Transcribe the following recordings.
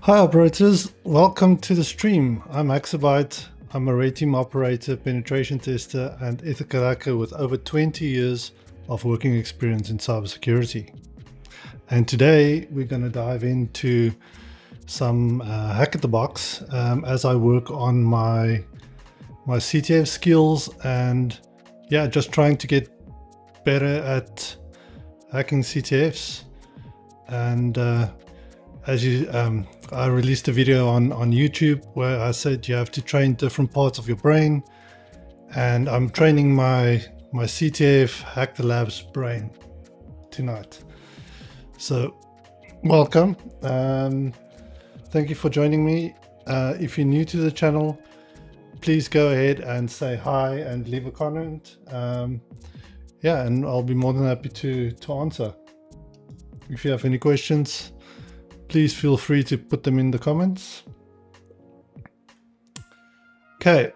Hi operators, welcome to the stream. I'm HaxrByte. I'm a red team operator, penetration tester and ethical hacker with over 20 years of working experience in cybersecurity. And today we're going to dive into some hack at the box as I work on my CTF skills and just trying to get better at hacking CTFs. And I released a video on YouTube where I said you have to train different parts of your brain, and I'm training my CTF Hack the Labs brain tonight. So welcome. Thank you for joining me. If you're new to the channel, please go ahead and say hi and leave a comment. And I'll be more than happy to answer. If you have any questions, please feel free to put them in the comments. Okay,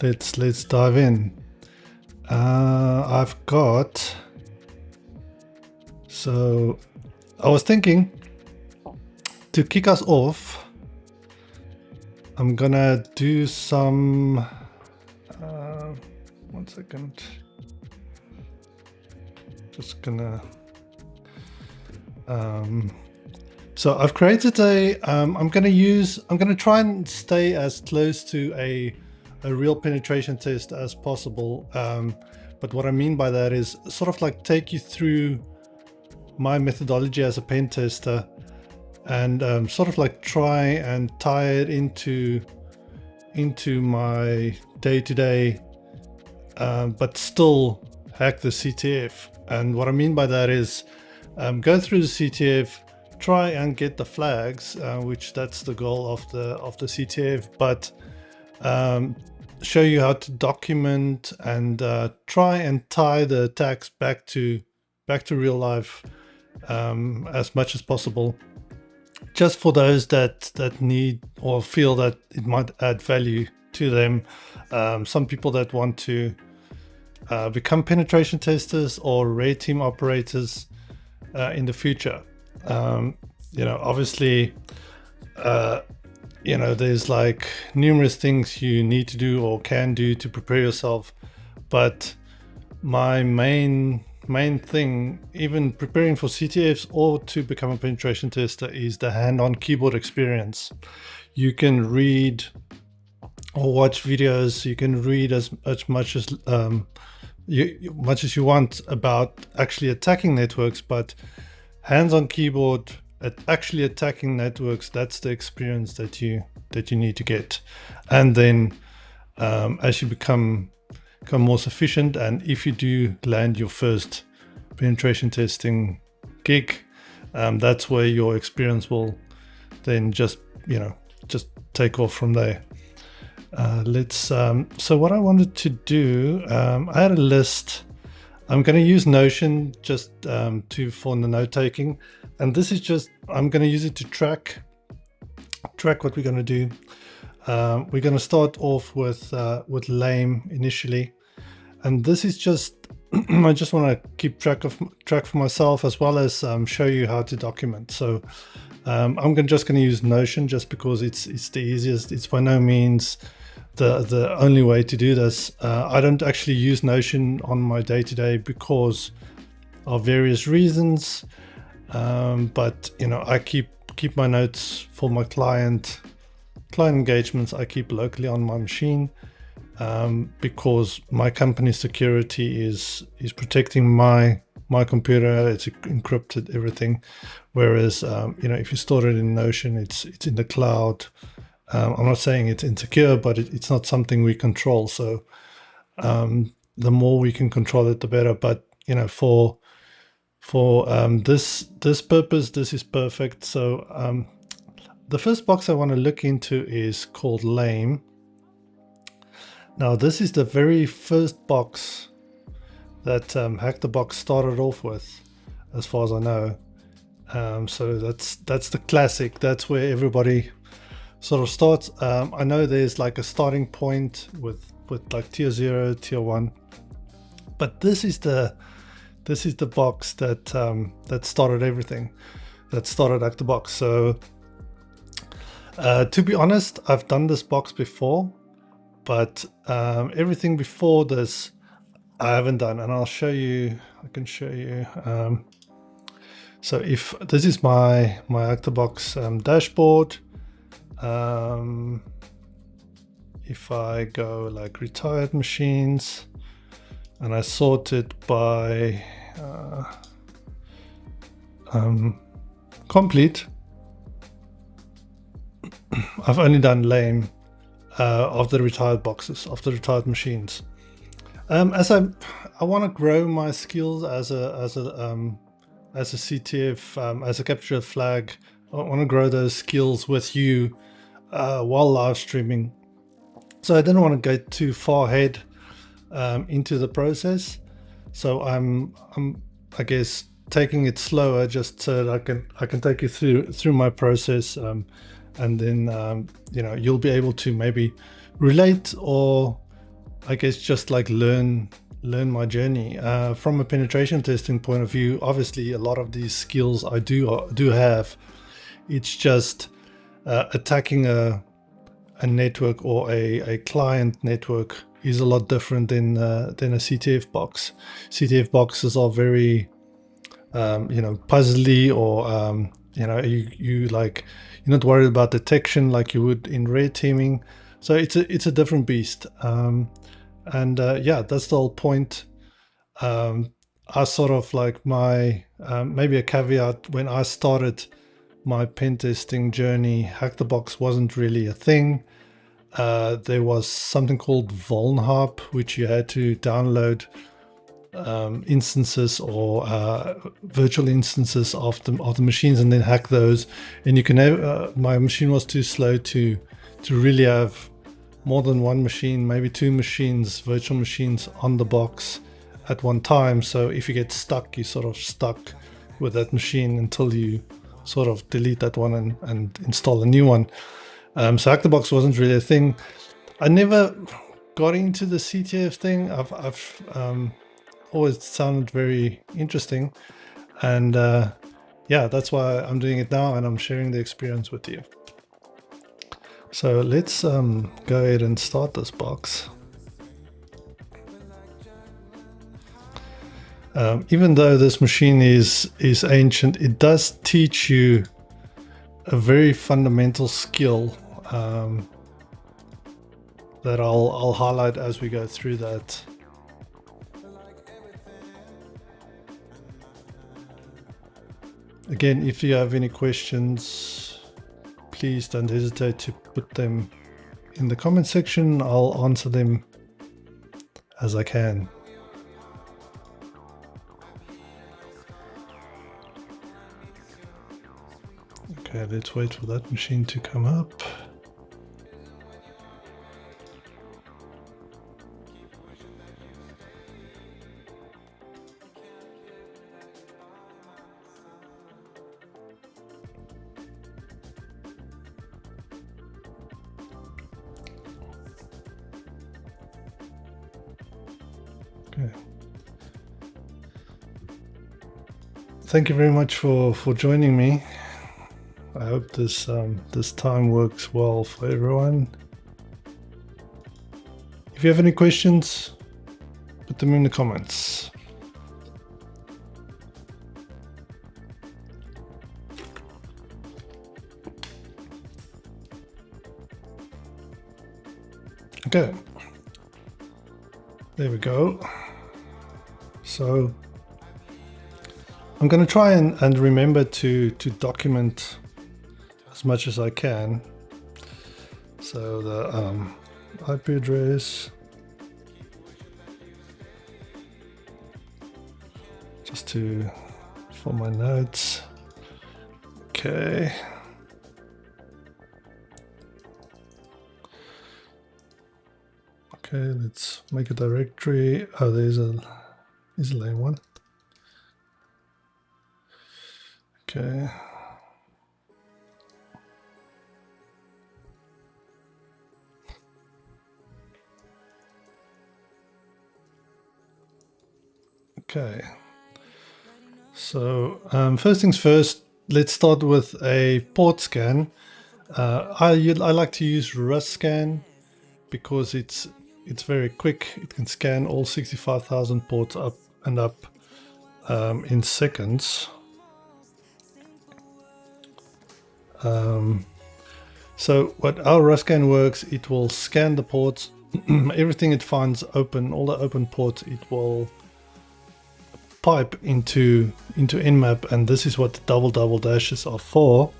let's dive in. So I was thinking to kick us off, I'm gonna do some, one second, just gonna, so I've created a, I'm going to try and stay as close to a real penetration test as possible. But what I mean by that is sort of like take you through my methodology as a pen tester and sort of like try and tie it into my day-to-day, but still hack the CTF. And what I mean by that is go through the CTF, try and get the flags, which that's the goal of the CTF, but show you how to document and try and tie the attacks back to real life as much as possible, just for those that need or feel that it might add value to them. Some people that want to become penetration testers or red team operators in the future. Obviously, there's like numerous things you need to do or can do to prepare yourself. But my main thing, even preparing for CTFs or to become a penetration tester, is the hand-on keyboard experience. You can read or watch videos. You can read as much as you want about actually attacking networks, but hands-on keyboard at actually attacking networks, that's the experience that you need to get. And then as you become more sufficient, and if you do land your first penetration testing gig, that's where your experience will then just take off from there. So what I wanted to do, I had a list. I'm going to use Notion just for the note taking, and this is just, I'm going to use it to track what we're going to do. We're going to start off with lame initially, and this is just I just want to keep track for myself, as well as show you how to document. So I'm just going to use Notion just because it's the easiest. It's by no means the only way to do this. I don't actually use Notion on my day-to-day because of various reasons, but I keep my notes for my client engagements. I keep locally on my machine because my company's security is protecting my computer. It's encrypted, everything, whereas if you store it in Notion, it's in the cloud. I'm not saying it's insecure, but it's not something we control. So the more we can control it, the better. But for this purpose, this is perfect. So the first box I want to look into is called lame. Now this is the very first box that Hack the Box started off with, as far as I know. So that's the classic. That's where everybody sort of starts. I know there's like a starting point with like tier 0, tier 1, but this is the box that started everything, that started Hack the Box. So To be honest, I've done this box before, but everything before this I haven't done, and I'll show you. I can show you. So if this is my HaxrByte dashboard, if I go like retired machines, and I sort it by complete, I've only done lame of the retired boxes, of the retired machines. As I want to grow my skills as a CTF, as a capture flag. I want to grow those skills with you while live streaming. So I didn't want to go too far ahead into the process. So I'm I guess taking it slower just so that I can take you through my process, and then you know, you'll be able to maybe relate, or I guess just like learn my journey from a penetration testing point of view. Obviously, a lot of these skills I do have. It's just attacking a network or a client network is a lot different than a CTF box. CTF boxes are very you know, puzzly, or you know, you like, you're not worried about detection like you would in red teaming. So it's a different beast. And yeah, that's the whole point. I sort of like my maybe a caveat: when I started my pen testing journey, HaxrByte wasn't really a thing. There was something called VulnHub, which you had to download instances or virtual instances of the machines and then hack those. And you can have, my machine was too slow to really have more than one machine, maybe two machines, virtual machines on the box at one time. So if you get stuck, you're sort of stuck with that machine until you sort of delete that one and install a new one. So HaxrByte wasn't really a thing. I never got into the CTF thing. I've always sounded very interesting, and yeah, that's why I'm doing it now, and I'm sharing the experience with you. So let's go ahead and start this box. Even though this machine is ancient, it does teach you a very fundamental skill that I'll highlight as we go through that. Again, if you have any questions, please don't hesitate to put them in the comment section. I'll answer them as I can. Okay, let's wait for that machine to come up. Okay. Thank you very much for joining me. I hope this this time works well for everyone. If you have any questions, put them in the comments. Okay, there we go. So I'm going to try and remember to document as much as I can. So the IP address, just for my notes. Okay. Okay, let's make a directory. Oh, there's a lane one. Okay. Okay. So first things first, let's start with a port scan. I like to use RusScan because it's very quick. It can scan all 65,000 ports up and up in seconds. So what our RusScan works, it will scan the ports, everything it finds open, all the open ports, it will pipe into Nmap, and this is what the double dashes are for.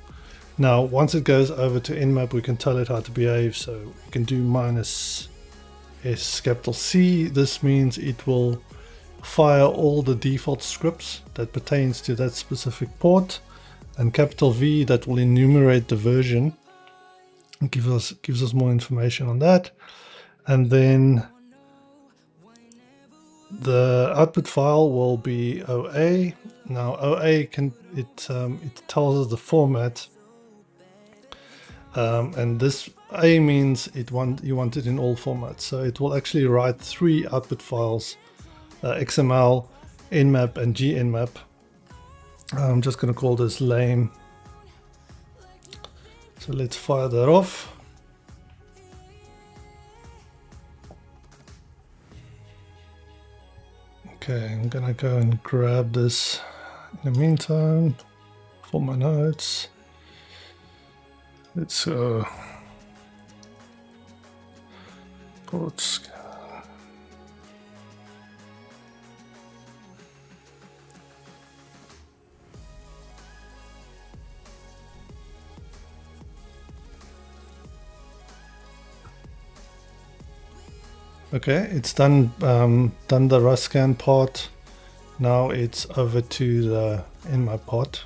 Now, once it goes over to Nmap, we can tell it how to behave. So we can do -S_C. This means it will fire all the default scripts that pertains to that specific port, and V, that will enumerate the version and gives us more information on that. And then the output file will be OA. Now OA it tells us the format, and this A means you want it in all formats. So it will actually write 3 output files, XML, Nmap, and GNmap. I'm just going to call this lame. So let's fire that off. Okay, I'm gonna go and grab this in the meantime for my notes. Let's port scan. Okay, it's done the RusScan part. Now it's over to the Nmap part.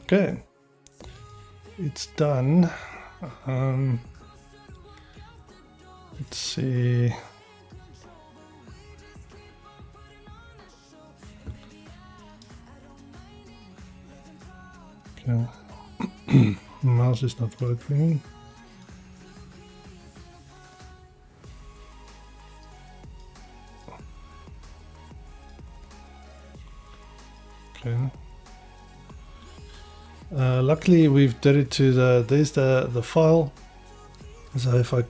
Okay, it's done. Let's see. Okay, mouse is not working. Okay. Luckily we've did it to there's the file. So if I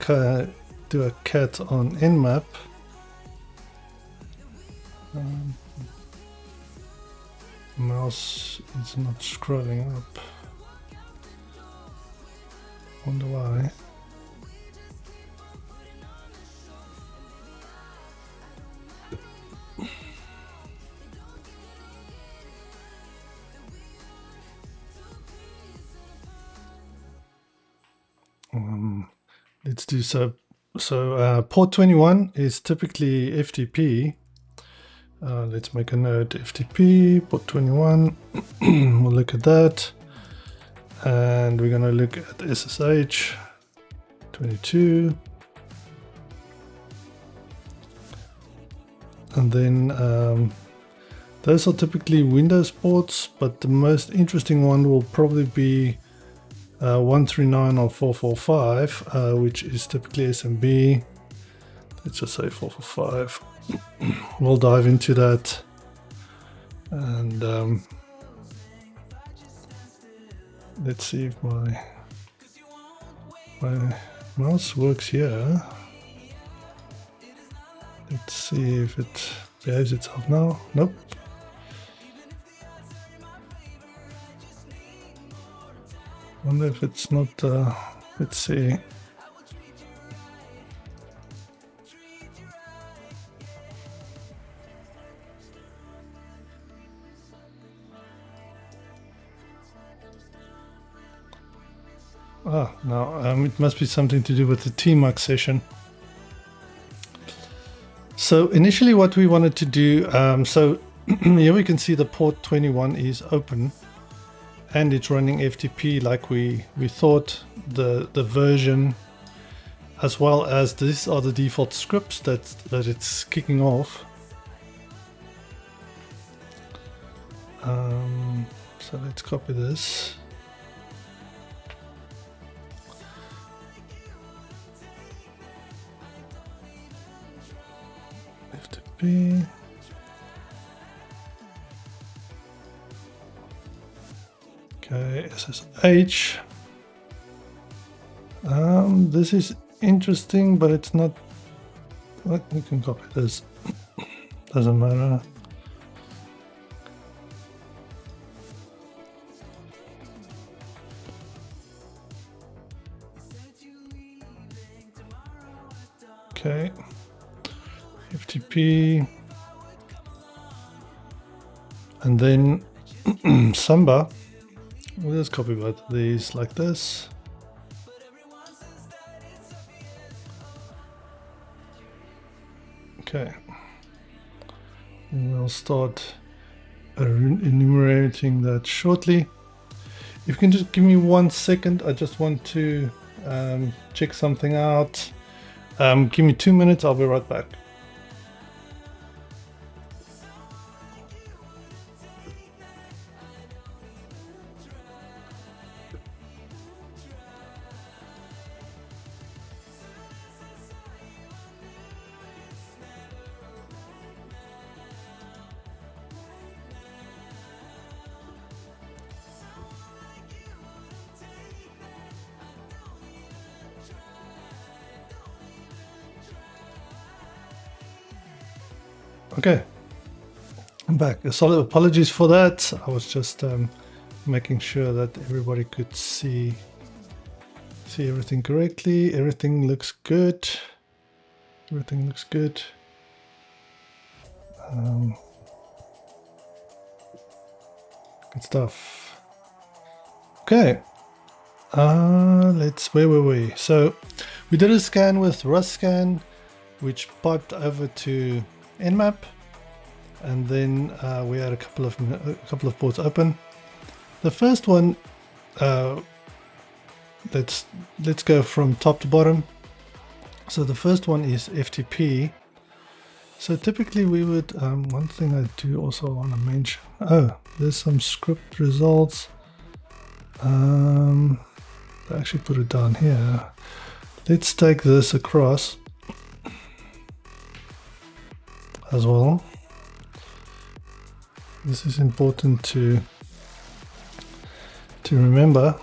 do a cat on Nmap, mouse is not scrolling up. Wonder why. Let's do so. So port 21 is typically FTP. Let's make a note, FTP port 21. We'll look at that, and we're going to look at SSH 22, and then those are typically Windows ports, but the most interesting one will probably be 139 or 445, which is typically SMB. Let's just say 445. We'll dive into that, and let's see if my mouse works here. Let's see if it behaves itself now. Nope. Wonder if it's not, let's see. No, it must be something to do with the tmux session. So initially what we wanted to do, so here we can see the port 21 is open. and it's running FTP like we thought, the version, as well as these are the default scripts that it's kicking off. So let's copy this. FTP. Okay, SSH. This is interesting, but it's not. We can copy this. Doesn't matter. Okay, FTP, and then Samba. We'll just copy both of these like this. Okay, and we'll start enumerating that shortly. If you can just give me 1 second, I just want to check something out. Give me 2 minutes, I'll be right back. Okay, I'm back. Solid apologies for that. I was just making sure that everybody could see everything correctly. Everything looks good. Everything looks good. Good stuff. Okay. Where were we? So we did a scan with RustScan, which piped over to Nmap, and then we had a couple of ports open. The first one, let's go from top to bottom. So the first one is FTP. So typically we would, one thing I do also want to mention, there's some script results. I actually put it down here. Let's take this across as well. This is important to remember.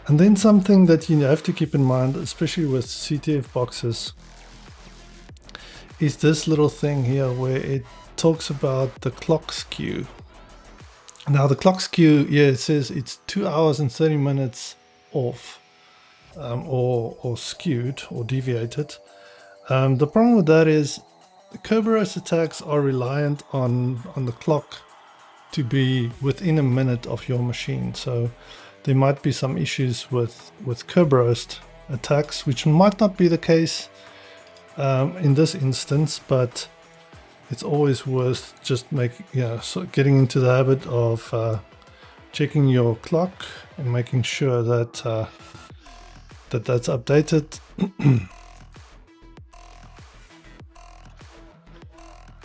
And then something that you have to keep in mind, especially with CTF boxes, is this little thing here where it talks about the clock skew. Now the clock skew, yeah, it says it's 2 hours and 30 minutes off. Or skewed or deviated. The problem with that is Kerberos attacks are reliant on the clock to be within a minute of your machine. So there might be some issues with Kerberos attacks, which might not be the case in this instance, but it's always worth just getting into the habit of checking your clock and making sure that that's updated.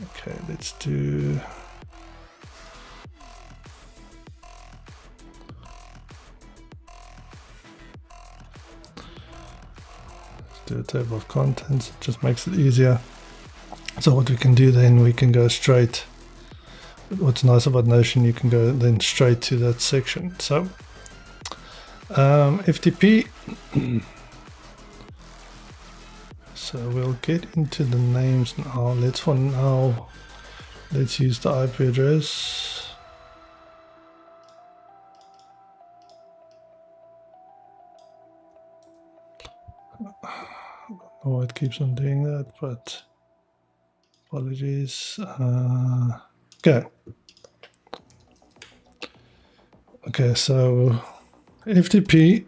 Okay, let's do a table of contents. It just makes it easier. So what we can do then, we can go straight. What's nice about Notion, you can go then straight to that section. So FTP. So we'll get into the names now. Let's use the IP address. Oh, it keeps on doing that, but apologies. Okay. Okay, so FTP.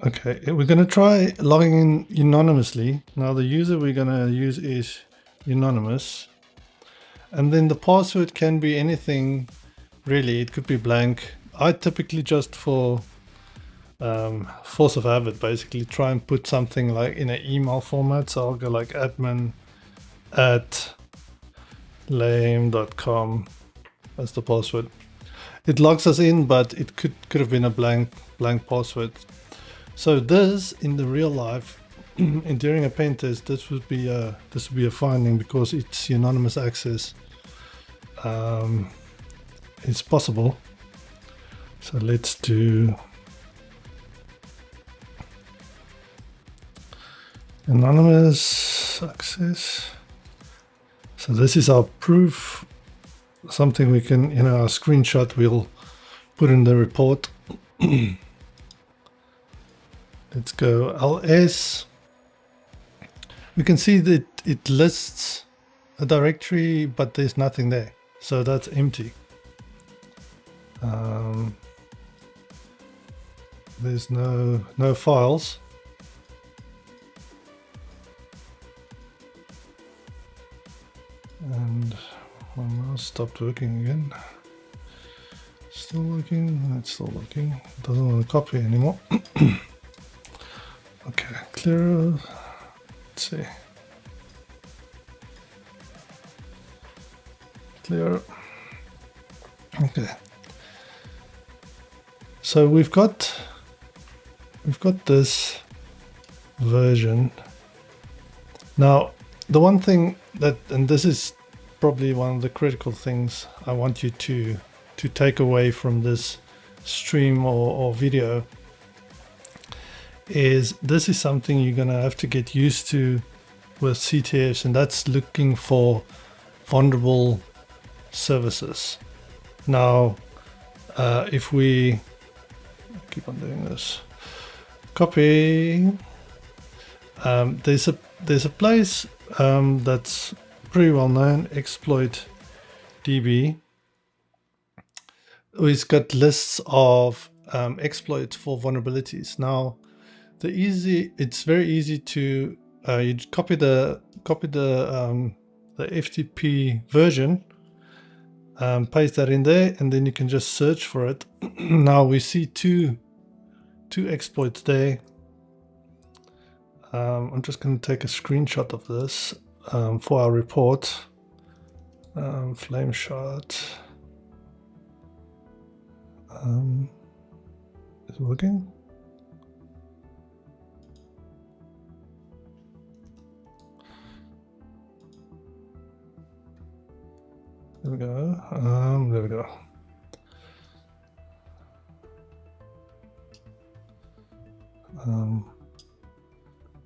Okay, we're going to try logging in anonymously. Now the user we're going to use is anonymous. And then the password can be anything, really. It could be blank. I typically, just for force of habit, basically try and put something like in an email format. So I'll go like admin@lame.com. That's the password. It logs us in, but it could have been a blank password. So this, in the real life, and during a pen test, this would be a finding, because it's anonymous access. It's possible. So let's do anonymous access. So this is our proof, something we can, our screenshot we'll put in the report. Let's go ls. We can see that it lists a directory, but there's nothing there. So that's empty. There's no files. And my mouse stopped working again. Still working, it's still working. It doesn't want to copy anymore. Okay, clear. Let's see. Clear. Okay. So we've got this version. Now, the one thing that, and this is probably one of the critical things I want you to take away from this stream or video, is this is something you're going to have to get used to with CTFs, and that's looking for vulnerable services. Now, if we keep on doing this, copy, there's a place that's pretty well known, exploit DB. It's got lists of exploits for vulnerabilities. Now, it's very easy to you copy the FTP version, paste that in there, and then you can just search for it. Now we see two exploits there. I'm just going to take a screenshot of this for our report. Flame shot. Is it working? There we go. There we go.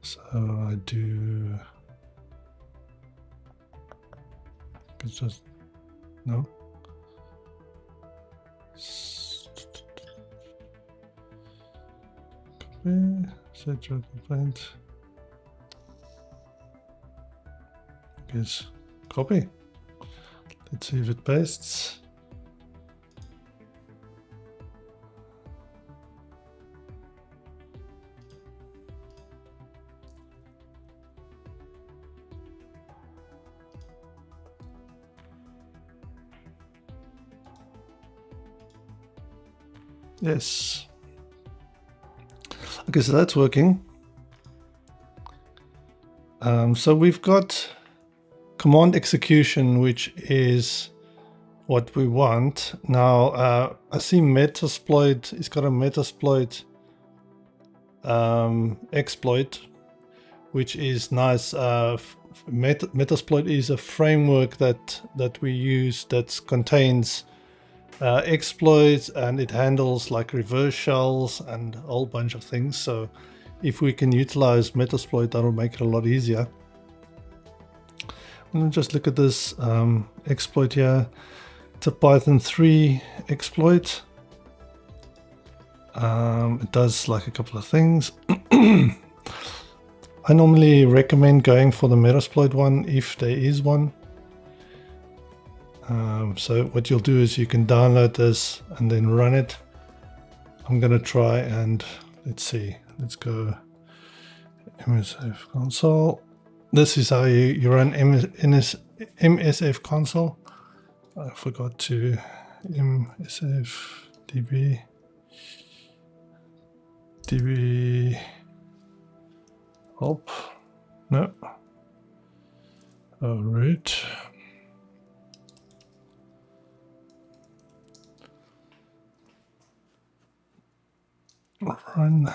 So I do. It's just no. Copy. Set your complaint. Guess copy. Let's see if it pastes. Yes. Okay, so that's working. So we've got command execution, which is what we want. Now, I see Metasploit, it's got a Metasploit exploit, which is nice. Metasploit is a framework that we use that contains exploits, and it handles like reverse shells and a whole bunch of things. So if we can utilize Metasploit, that'll make it a lot easier. And just look at this exploit here. It's a Python 3 exploit. It does like a couple of things. I normally recommend going for the Metasploit one if there is one. So what you'll do is you can download this and then run it. I'm going to try and let's see. let's go MSF console. This is how you run MSF console. I forgot to MSF DB help. No. Oh, root. Run.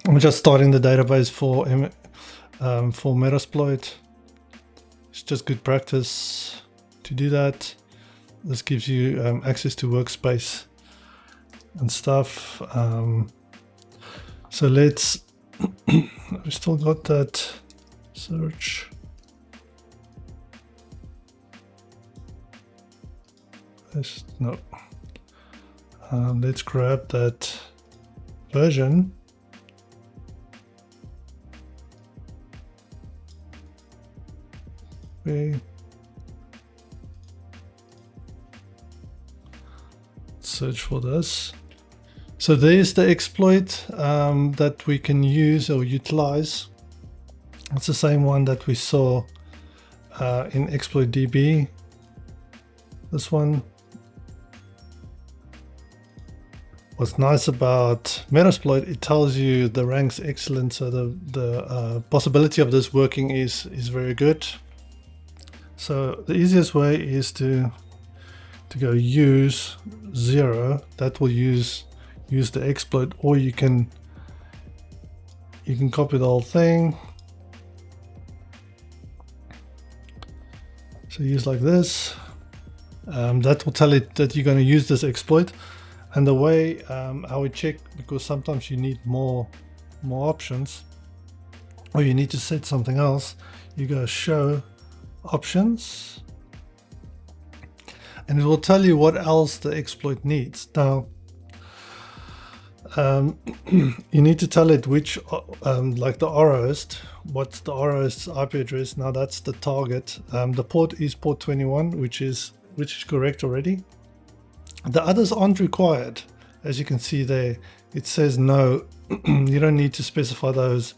I'm just starting the database for Metasploit. It's just good practice to do that. This gives you access to workspace and stuff. So let's. We still got that search. No. Let's grab that version. Okay. Search for this. So there's the exploit that we can use or utilize. It's the same one that we saw in exploit DB. This one. What's nice about Metasploit, it tells you the rank's excellent, so the possibility of this working is very good. So the easiest way is to go use 0. That will use the exploit, or you can copy the whole thing. So use like this. That will tell it that you're going to use this exploit. And the way how we check, because sometimes you need more options, or you need to set something else, you go show options, and it will tell you what else the exploit needs. Now, you need to tell it which, like the RHost, what's the RHost's IP address. Now that's the target. The port is port 21, which is correct already. The others aren't required. As you can see there, it says no. You don't need to specify those.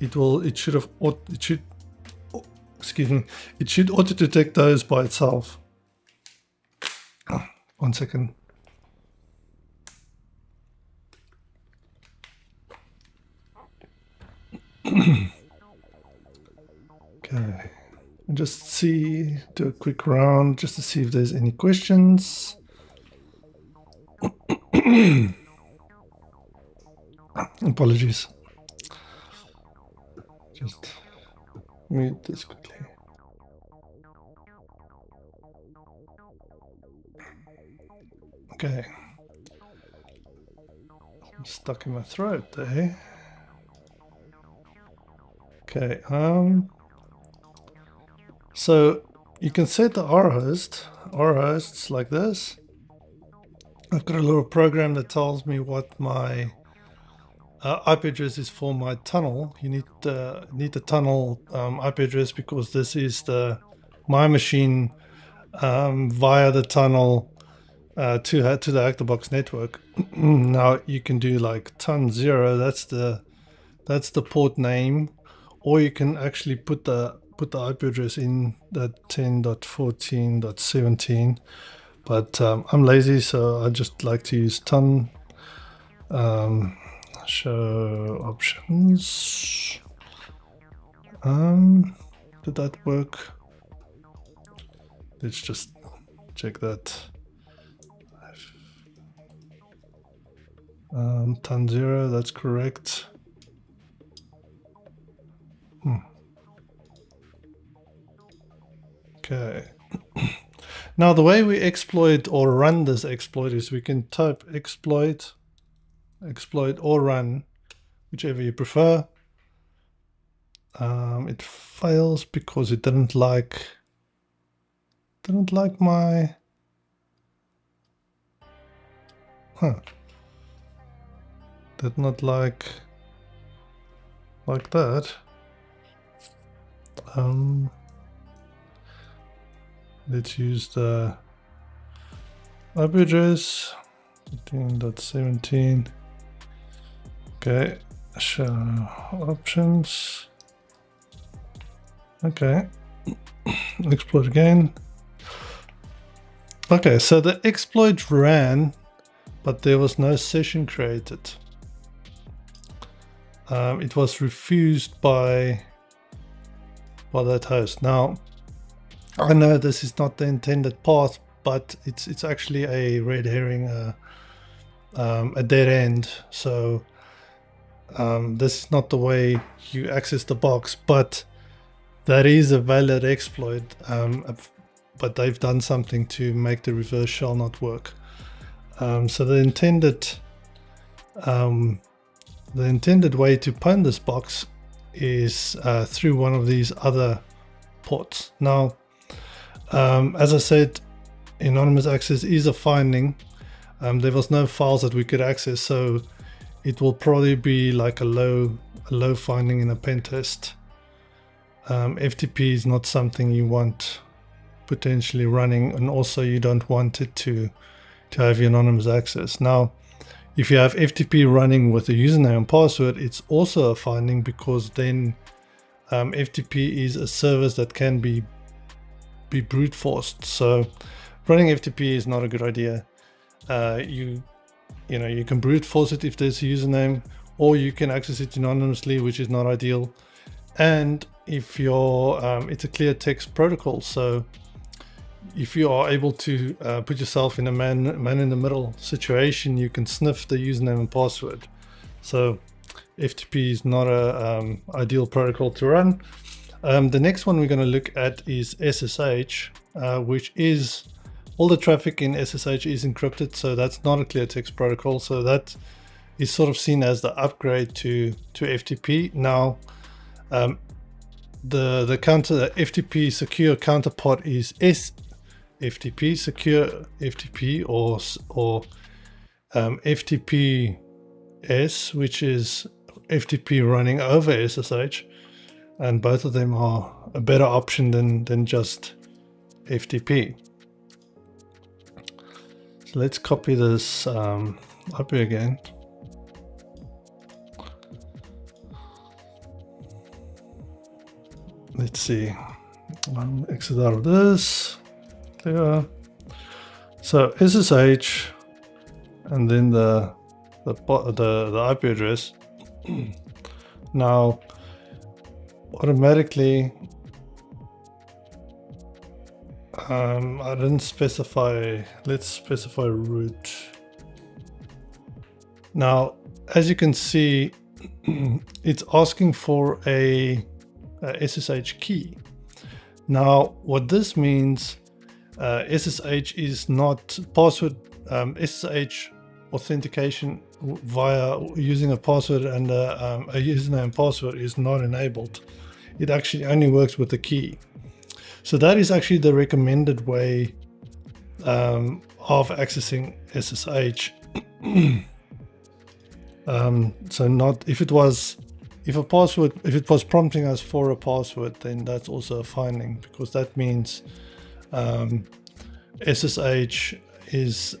It should auto detect those by itself. 1 second. Okay, just do a quick round just to see if there's any questions. Apologies. Just mute this quickly. Okay. I'm stuck in my throat there. Okay. So you can set the RHosts like this. I've got a little program that tells me what my IP address is for my tunnel. You need the tunnel IP address, because this is my machine via the tunnel to the ActorBox network. Now you can do like ton0. That's the port name, or you can actually put the IP address in that 10.14.17. But I'm lazy, so I just like to use ton. Show options. Did that work? Let's just check that. Ton0, that's correct. Okay. Now the way we exploit or run this exploit is we can type exploit or run, whichever you prefer. It fails because it didn't like my did not like that. Let's use the IP address 15.17. Okay, show options. Okay, exploit again. Okay, so the exploit ran, but there was no session created. It was refused by that host. Now, I know this is not the intended path, but it's actually a red herring, a dead end. So this is not the way you access the box, but that is a valid exploit. But they've done something to make the reverse shell not work. So the intended way to pwn this box is through one of these other ports. Now, as I said, anonymous access is a finding. There was no files that we could access, so it will probably be like a low finding in a pen test. FTP is not something you want potentially running, and also you don't want it to have your anonymous access. Now, if you have FTP running with a username and password, it's also a finding, because then FTP is a service that can be brute forced. So running FTP is not a good idea. You can brute force it if there's a username, or you can access it anonymously, which is not ideal. And if you're it's a clear text protocol, so if you are able to put yourself in a man in the middle situation, you can sniff the username and password. So FTP is not a ideal protocol to run. The next one we're going to look at is SSH, which is, all the traffic in SSH is encrypted, so that's not a clear text protocol. So that is sort of seen as the upgrade to FTP. Now, the FTP secure counterpart is SFTP, secure FTP, or FTPS, which is FTP running over SSH, and both of them are a better option than just FTP. So let's copy this up here again. Let's see. Exit out of this. There. So SSH, and then the IP address. Now, automatically, I didn't specify. Let's specify root. Now, as you can see, it's asking for a SSH key. Now, what this means, SSH is not password. SSH authentication via using a password and a username and password is not enabled. It actually only works with the key. So that is actually the recommended way of accessing SSH. So not if it was prompting us for a password, then that's also a finding, because that means SSH is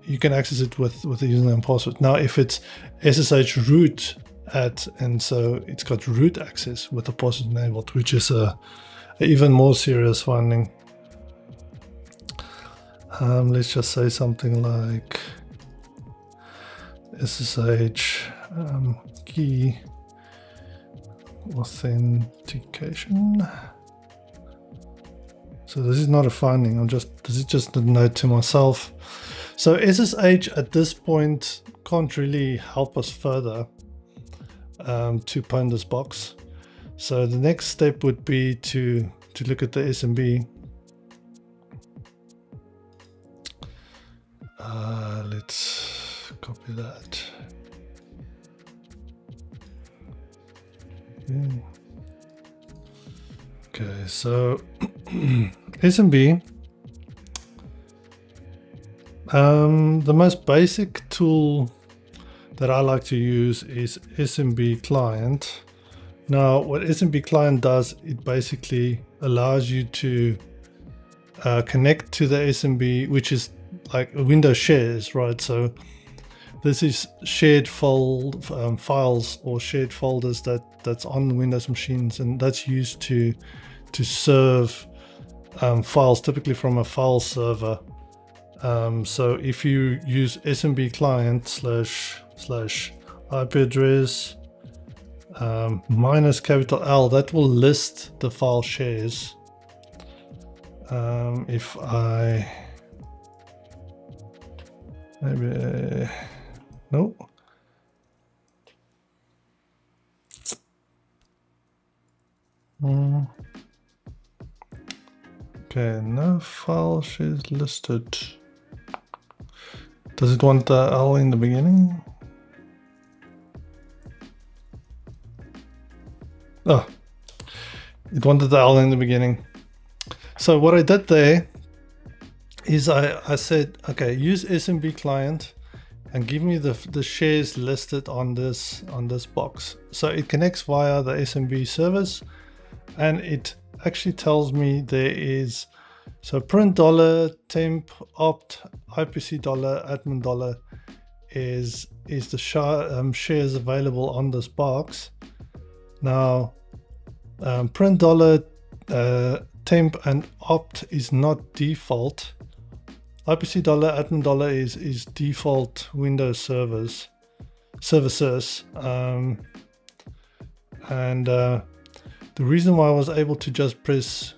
you can access it with the username and password. Now, if it's SSH root and so it's got root access with the password enabled, which is a even more serious finding. Let's just say something like SSH key authentication. So this is not a finding. This is just a note to myself. So SSH at this point can't really help us further to pwn this box. So the next step would be to look at the SMB. Let's copy that. Okay, so SMB. The most basic tool that I like to use is SMB client. Now, what SMB client does, it basically allows you to connect to the SMB, which is like Windows shares, right? So this is shared files or shared folders that's on Windows machines, and that's used to serve files, typically from a file server. So if you use SMB client slash IP address minus capital L, that will list the file shares. If I maybe no. Okay, no file shares listed. Does it want the L in the beginning? Oh, it wanted the L in the beginning. So what I did there is I said, okay, use SMB client and give me the shares listed on this box. So it connects via the SMB service, and it actually tells me there is, so print dollar, temp, opt, IPC dollar, admin dollar is the shares available on this box. Now, print dollar, temp and opt is not default. IPC dollar, admin dollar is default Windows services. The reason why I was able to just press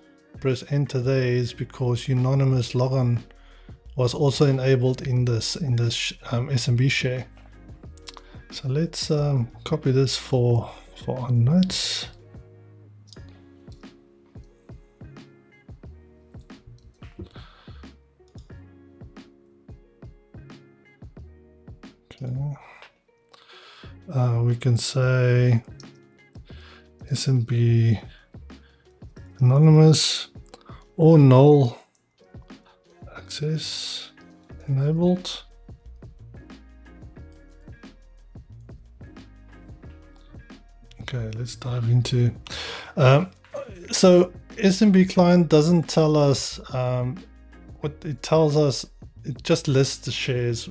enter there is because unanimous logon was also enabled in this SMB share. So let's copy this for our notes. Okay. We can say SMB anonymous or null access enabled. Okay, let's dive into. So SMB client doesn't tell us what it tells us. It just lists the shares.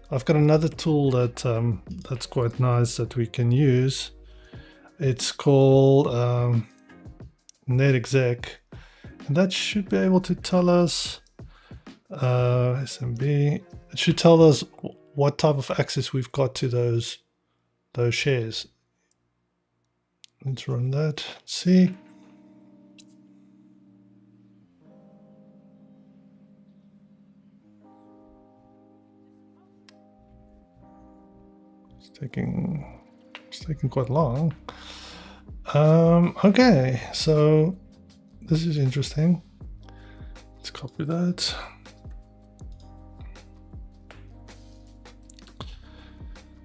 I've got another tool that's quite nice that we can use. It's called netexec, and that should be able to tell us SMB. It should tell us what type of access we've got to those shares. Let's run that. See. It's taking quite long. Okay, so this is interesting. Let's copy that.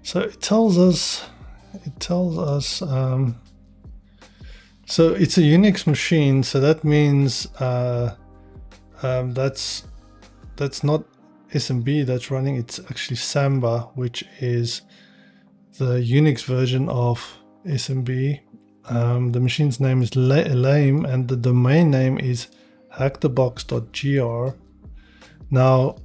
So it tells us so it's a Unix machine, so that means that's not SMB that's running, it's actually Samba, which is the Unix version of SMB. The machine's name is lame, and the domain name is hackthebox.gr. Now,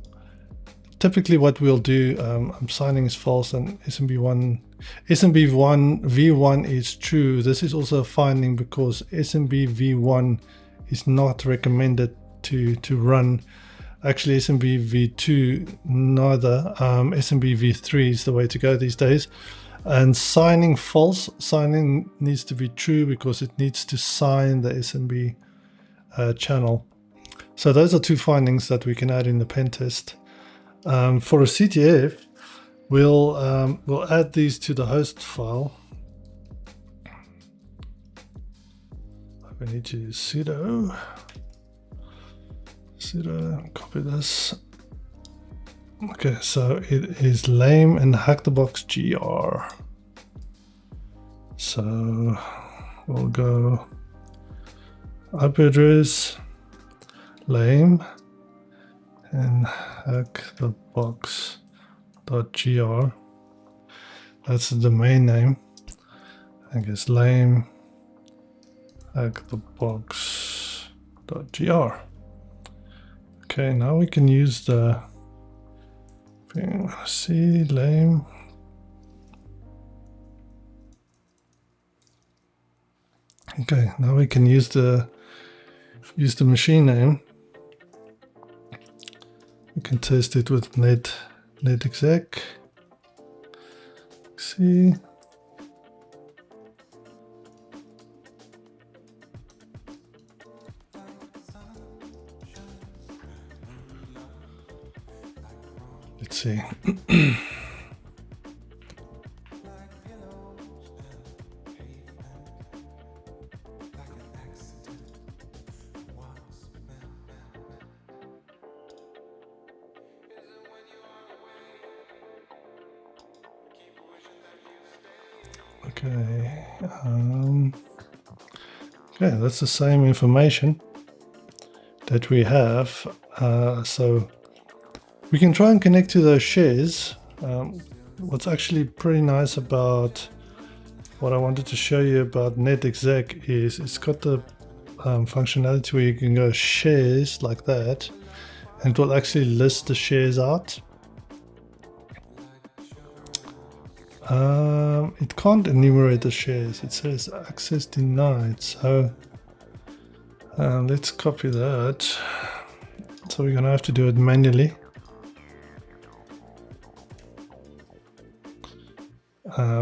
typically what we'll do, I'm signing is false and SMB1 v1 is true. This is also a finding because SMB v1 is not recommended to run. Actually, SMB v2 neither. SMB v3 is the way to go these days. And signing false, signing needs to be true because it needs to sign the SMB channel. So those are two findings that we can add in the pen test. For a CTF, we'll add these to the host file. We need to use sudo, copy this. Okay, so it is lame and hackthebox.gr. So we'll go IP address lame and hackthebox.gr. That's the domain name. I guess lame hackthebox.gr. Okay, now we can use the Nothing. See, lame. Okay, now we can use the machine name. We can test it with net exec. See. Let's see. Okay. Okay, that's the same information that we have. So we can try and connect to those shares. What's actually pretty nice about what I wanted to show you about netexec is it's got the functionality where you can go shares like that, and it will actually list the shares out. It can't enumerate the shares. It says access denied. So let's copy that. So we're gonna have to do it manually.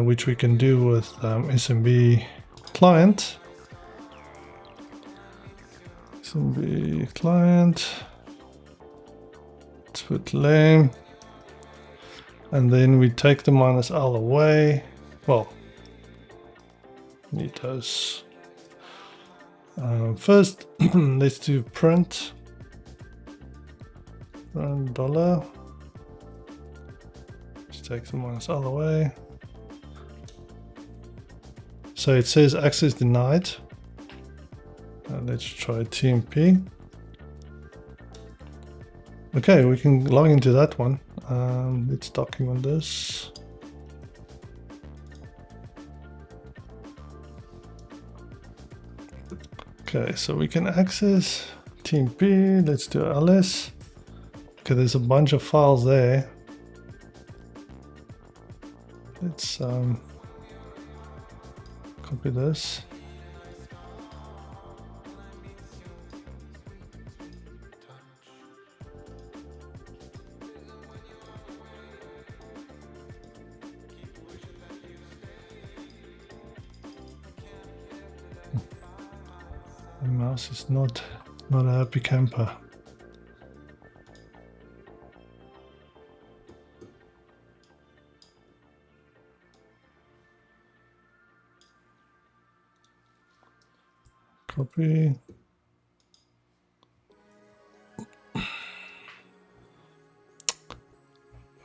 Which we can do with SMB client. SMB client. Let's put lame. And then we take the -l away. Well, need those. First, let's do print $. Let's take the -l away. So it says access denied. Let's try TMP. Okay, we can log into that one. Let's document this. Okay, so we can access TMP. Let's do ls. Okay, there's a bunch of files there. Let's copy this. The mouse is not a happy camper. Copy.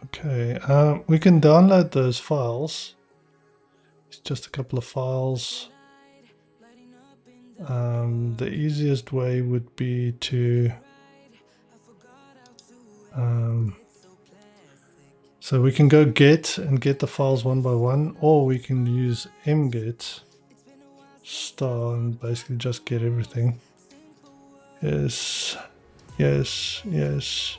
Okay, we can download those files. It's just a couple of files. The easiest way would be to so we can go get the files one by one, or we can use mget star and basically just get everything. Yes, yes, yes.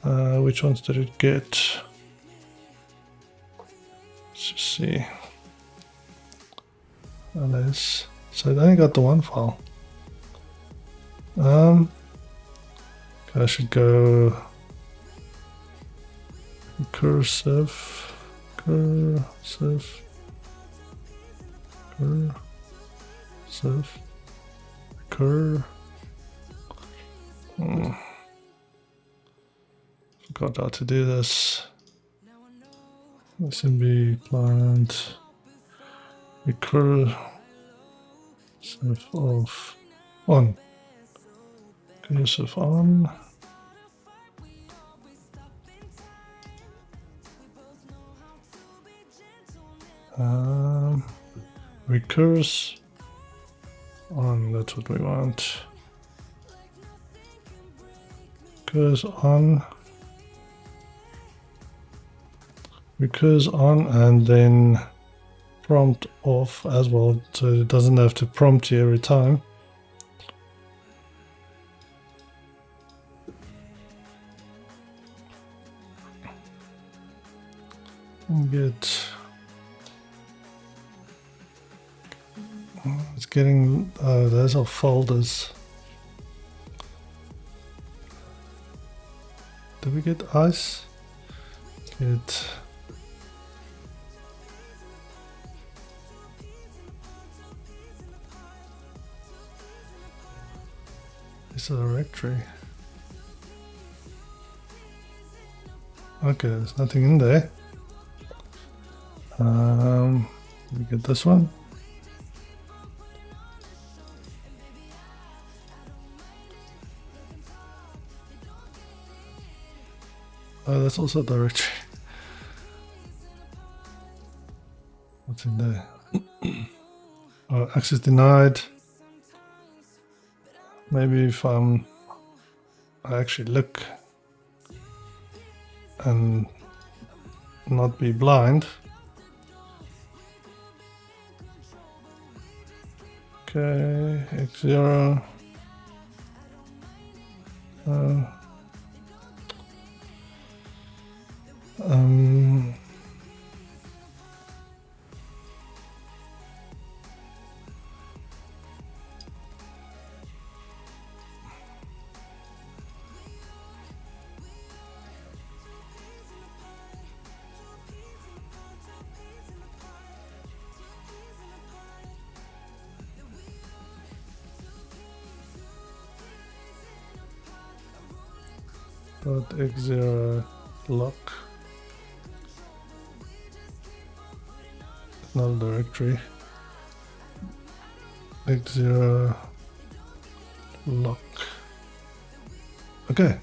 Which ones did it get? Let's just see. ls. So it only got the one file. I should go cursive. Forgot how to do this. SMB client. Recursive of on. Cursive on. Recurse on, that's what we want. Recurse on, and then prompt off as well, so it doesn't have to prompt you every time. Get it's getting those are folders. Did we get ice? Get it's a directory. Okay, there's nothing in there. We get this one. Oh, that's also a directory. What's in there? Oh, access denied. Maybe if I actually look and not be blind. Okay, X0. .x0 lock. Not a directory. X0 lock. Okay,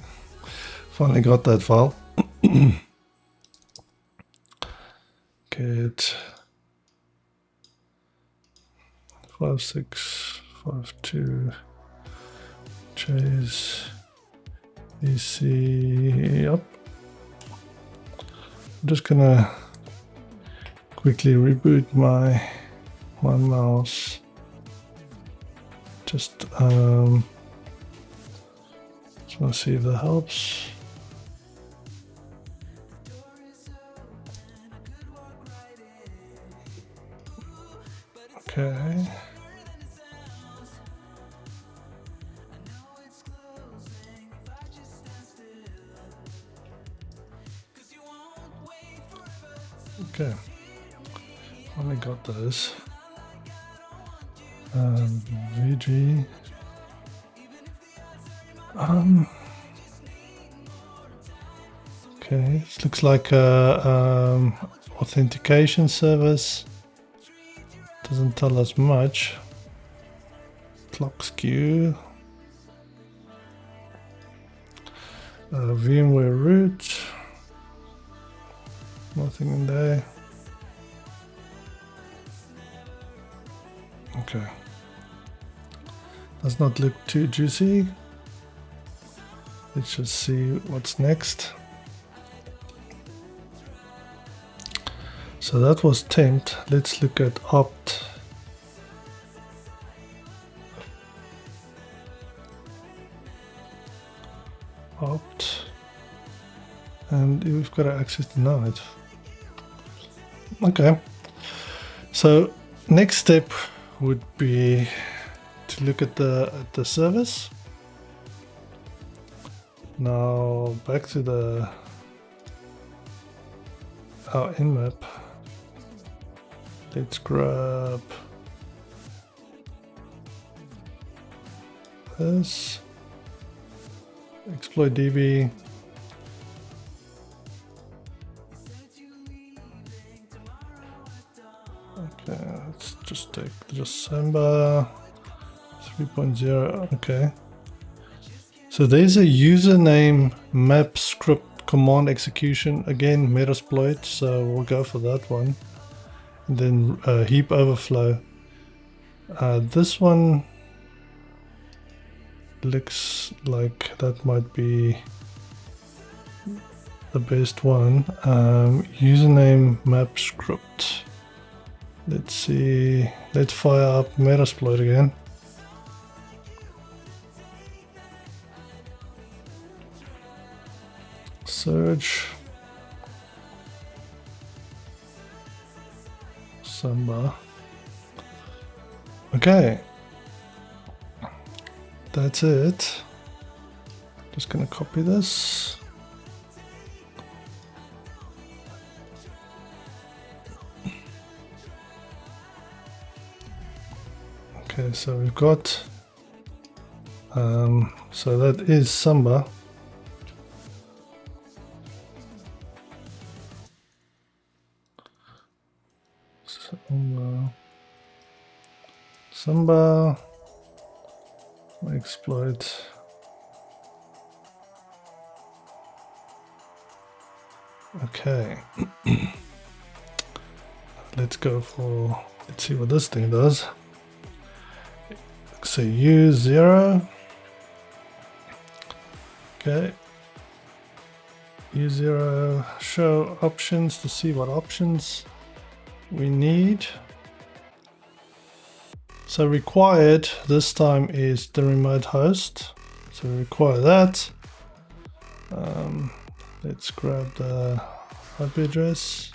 finally got that file. Get 5652 chase EC. Yep. I'm just gonna quickly reboot my mouse. Just want to see if that helps. Okay. Okay. Finally got those. VG. Okay, this looks like a authentication service. Doesn't tell us much. Clock skew. VMware root. Nothing in there. Okay. Does not look too juicy. Let's just see what's next. So that was temp. Let's look at opt. Opt. And we've got access denied. Okay. So next step would be to look at the service. Now back to our nmap. Let's grab this, exploit DB. Okay, let's just take December 3.0. Okay. So there's a username map script command execution. Again, Metasploit, so we'll go for that one. And then heap overflow. This one looks like that might be the best one. Username map script. Let's see. Let's fire up Metasploit again. Search. Samba. Okay, that's it. Just gonna copy this. Okay, so we've got, so that is Samba. Samba exploit. Okay. Let's go for, let's see what this thing does. So U0. Okay. U0 show options to see what options we need. So required this time is the remote host. So we require that. Let's grab the IP address.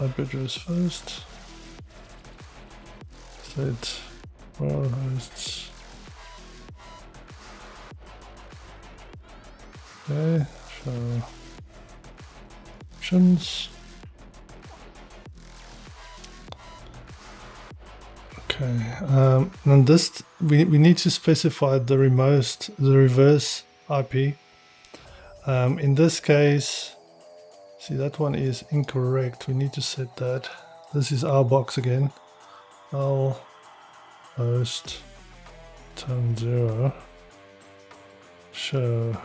IP address first. Set world hosts. Okay, show options. Okay, and this we need to specify the reverse IP. In this case, see that one is incorrect. We need to set that. This is our box again. I'll host tone 0 show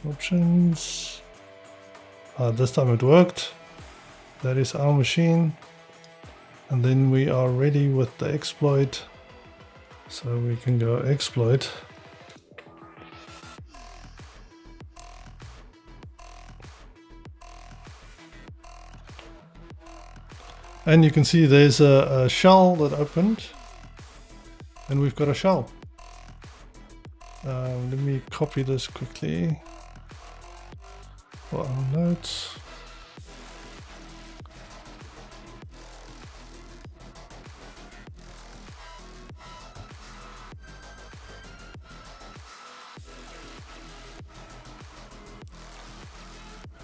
options. This time it worked. That is our machine, and then we are ready with the exploit, so we can go exploit. And you can see there's a shell that opened, and we've got a shell. Let me copy this quickly for our notes.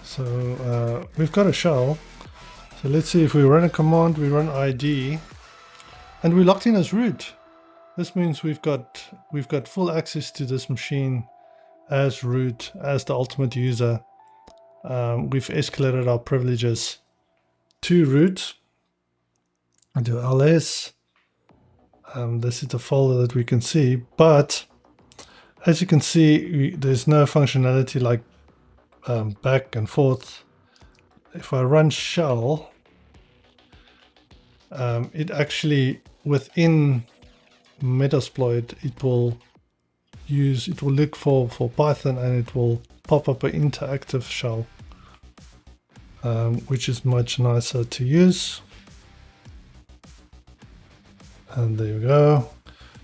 So we've got a shell. So let's see if we run a command, we run ID, and we're locked in as root. This means we've got full access to this machine as root, as the ultimate user. We've escalated our privileges to root and to ls. This is the folder that we can see, but as you can see, there's no functionality like back and forth. If I run shell, it actually within Metasploit it will look for Python, and it will pop up an interactive shell, which is much nicer to use. And there we go.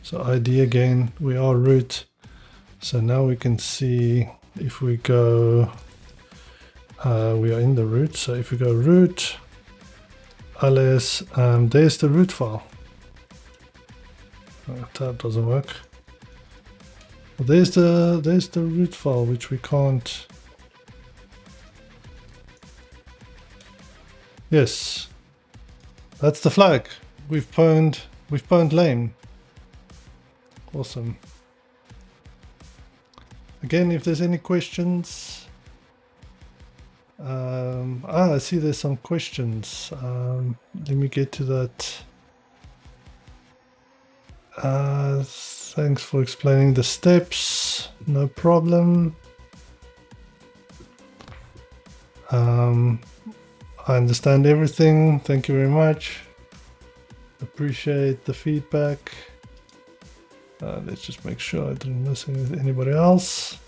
So ID again, we are root. So now we can see if we go, we are in the root. So if we go root ls, there's the root file. Tab doesn't work. Well, there's the root file, which we can't. Yes, that's the flag. We've pwned lame. Awesome. Again, if there's any questions, I see there's some questions. Let me get to that. Thanks for explaining the steps. No problem. I understand everything. Thank you very much. Appreciate the feedback. Let's just make sure I didn't miss anybody else.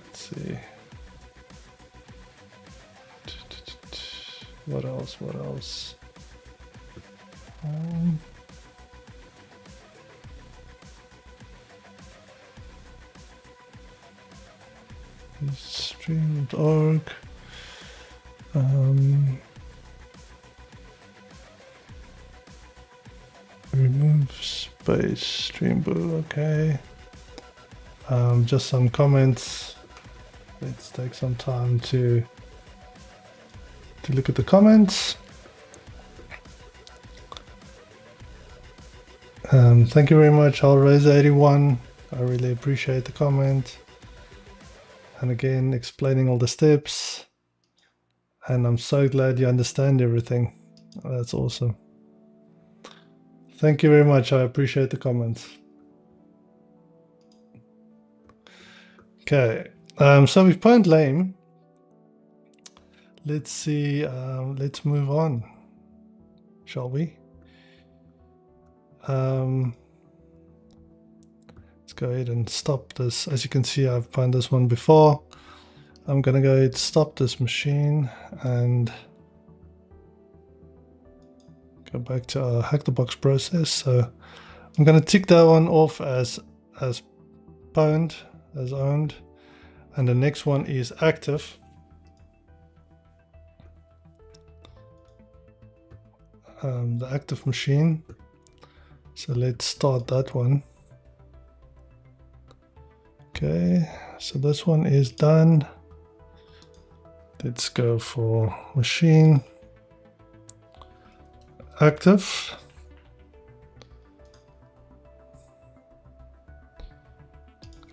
Let's see. What else? What else? Stream.org. Remove space streamboot. Okay. Just some comments. Let's take some time to look at the comments. Thank you very much, HaxrByte81. I really appreciate the comment. And again, explaining all the steps. And I'm so glad you understand everything. That's awesome. Thank you very much. I appreciate the comments. Okay, so we've pwned lame. Let's see, let's move on, shall we? Let's go ahead and stop this. As you can see, I've pwned this one before. I'm gonna go ahead and stop this machine and go back to our hack the box process. So I'm gonna tick that one off as pwned, as owned, and the next one is active. The active machine. So let's start that one. Okay, so this one is done. Let's go for machine active.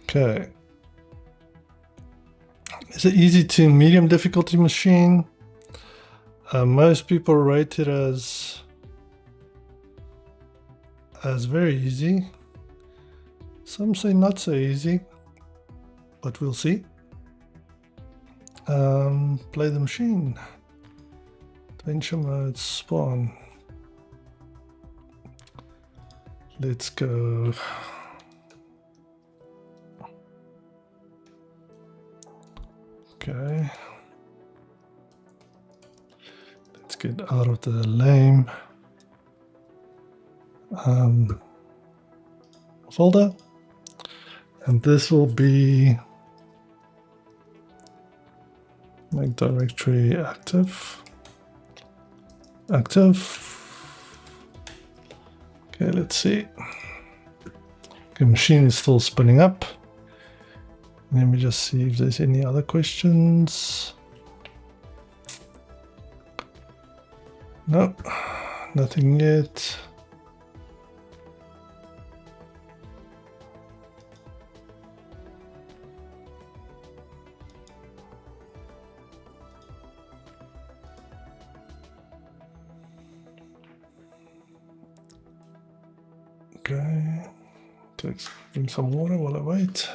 Okay. It's an easy to medium difficulty machine. Most people rate it as very easy. Some say not so easy, but we'll see. Play the machine. Adventure mode, spawn. Let's go. Okay. Let's get out of the lame folder, and this will be make directory active. Okay, let's see. The machine is still spinning up. Let me just see if there's any other questions. Nope, nothing yet. Okay, drink some water while I wait.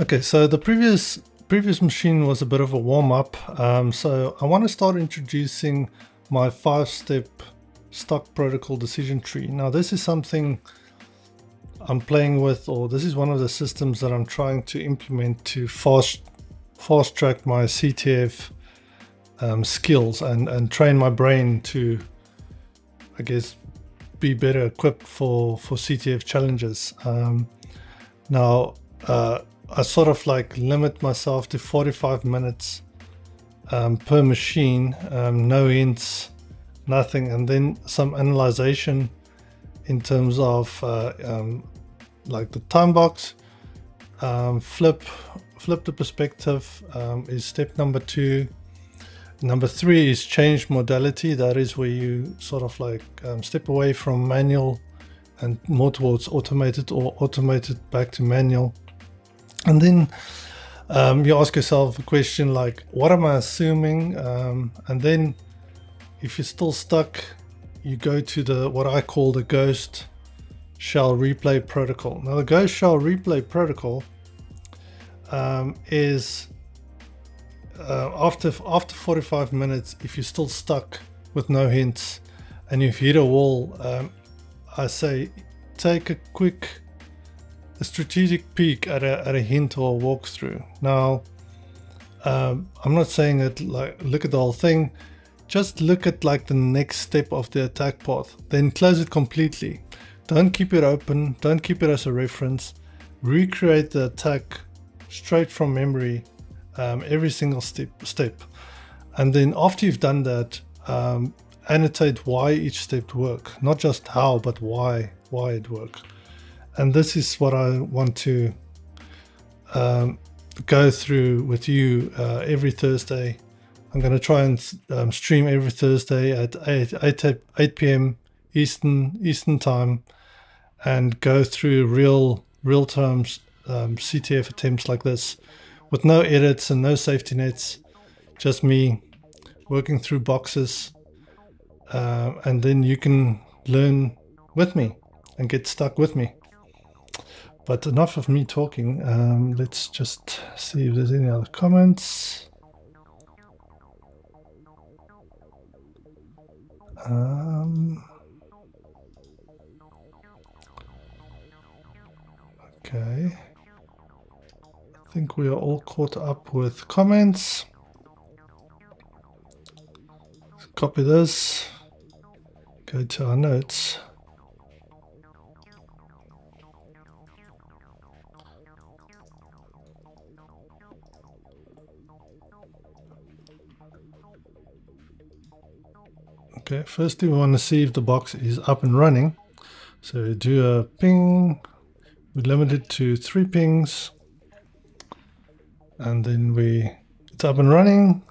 Okay, so the previous machine was a bit of a warm-up, so I want to start introducing my 5-step stock protocol decision tree. Now this is something I'm playing with, or this is one of the systems that I'm trying to implement to fast track my CTF skills and train my brain to, I guess, be better equipped for CTF challenges. Now I sort of like limit myself to 45 minutes per machine, no hints, nothing, and then some analyzation in terms of like the time box. Flip the perspective is step number 2. Number 3 is change modality. That is where you sort of like step away from manual and more towards automated, or automated back to manual. And then you ask yourself a question like, what am I assuming? And then if you're still stuck, you go to the what I call the ghost shell replay protocol. Now the ghost shell replay protocol is after 45 minutes, if you're still stuck with no hints and you've hit a wall, I say take a strategic peek at a hint or a walkthrough. Now I'm not saying that like look at the whole thing, just look at like the next step of the attack path, then close it completely. Don't keep it open, don't keep it as a reference. Recreate the attack straight from memory, every single step. And then after you've done that, annotate why each step worked, not just how, but why it worked. And this is what I want to go through with you every Thursday. I'm going to try and stream every Thursday at 8 p.m. Eastern time, and go through real-time CTF attempts like this with no edits and no safety nets, just me working through boxes, and then you can learn with me and get stuck with me. But enough of me talking. Let's just see if there's any other comments. Okay. I think we are all caught up with comments. Copy this. Go to our notes. Okay, firstly we want to see if the box is up and running. So do a ping, we limit it to 3 pings, and then it's up and running.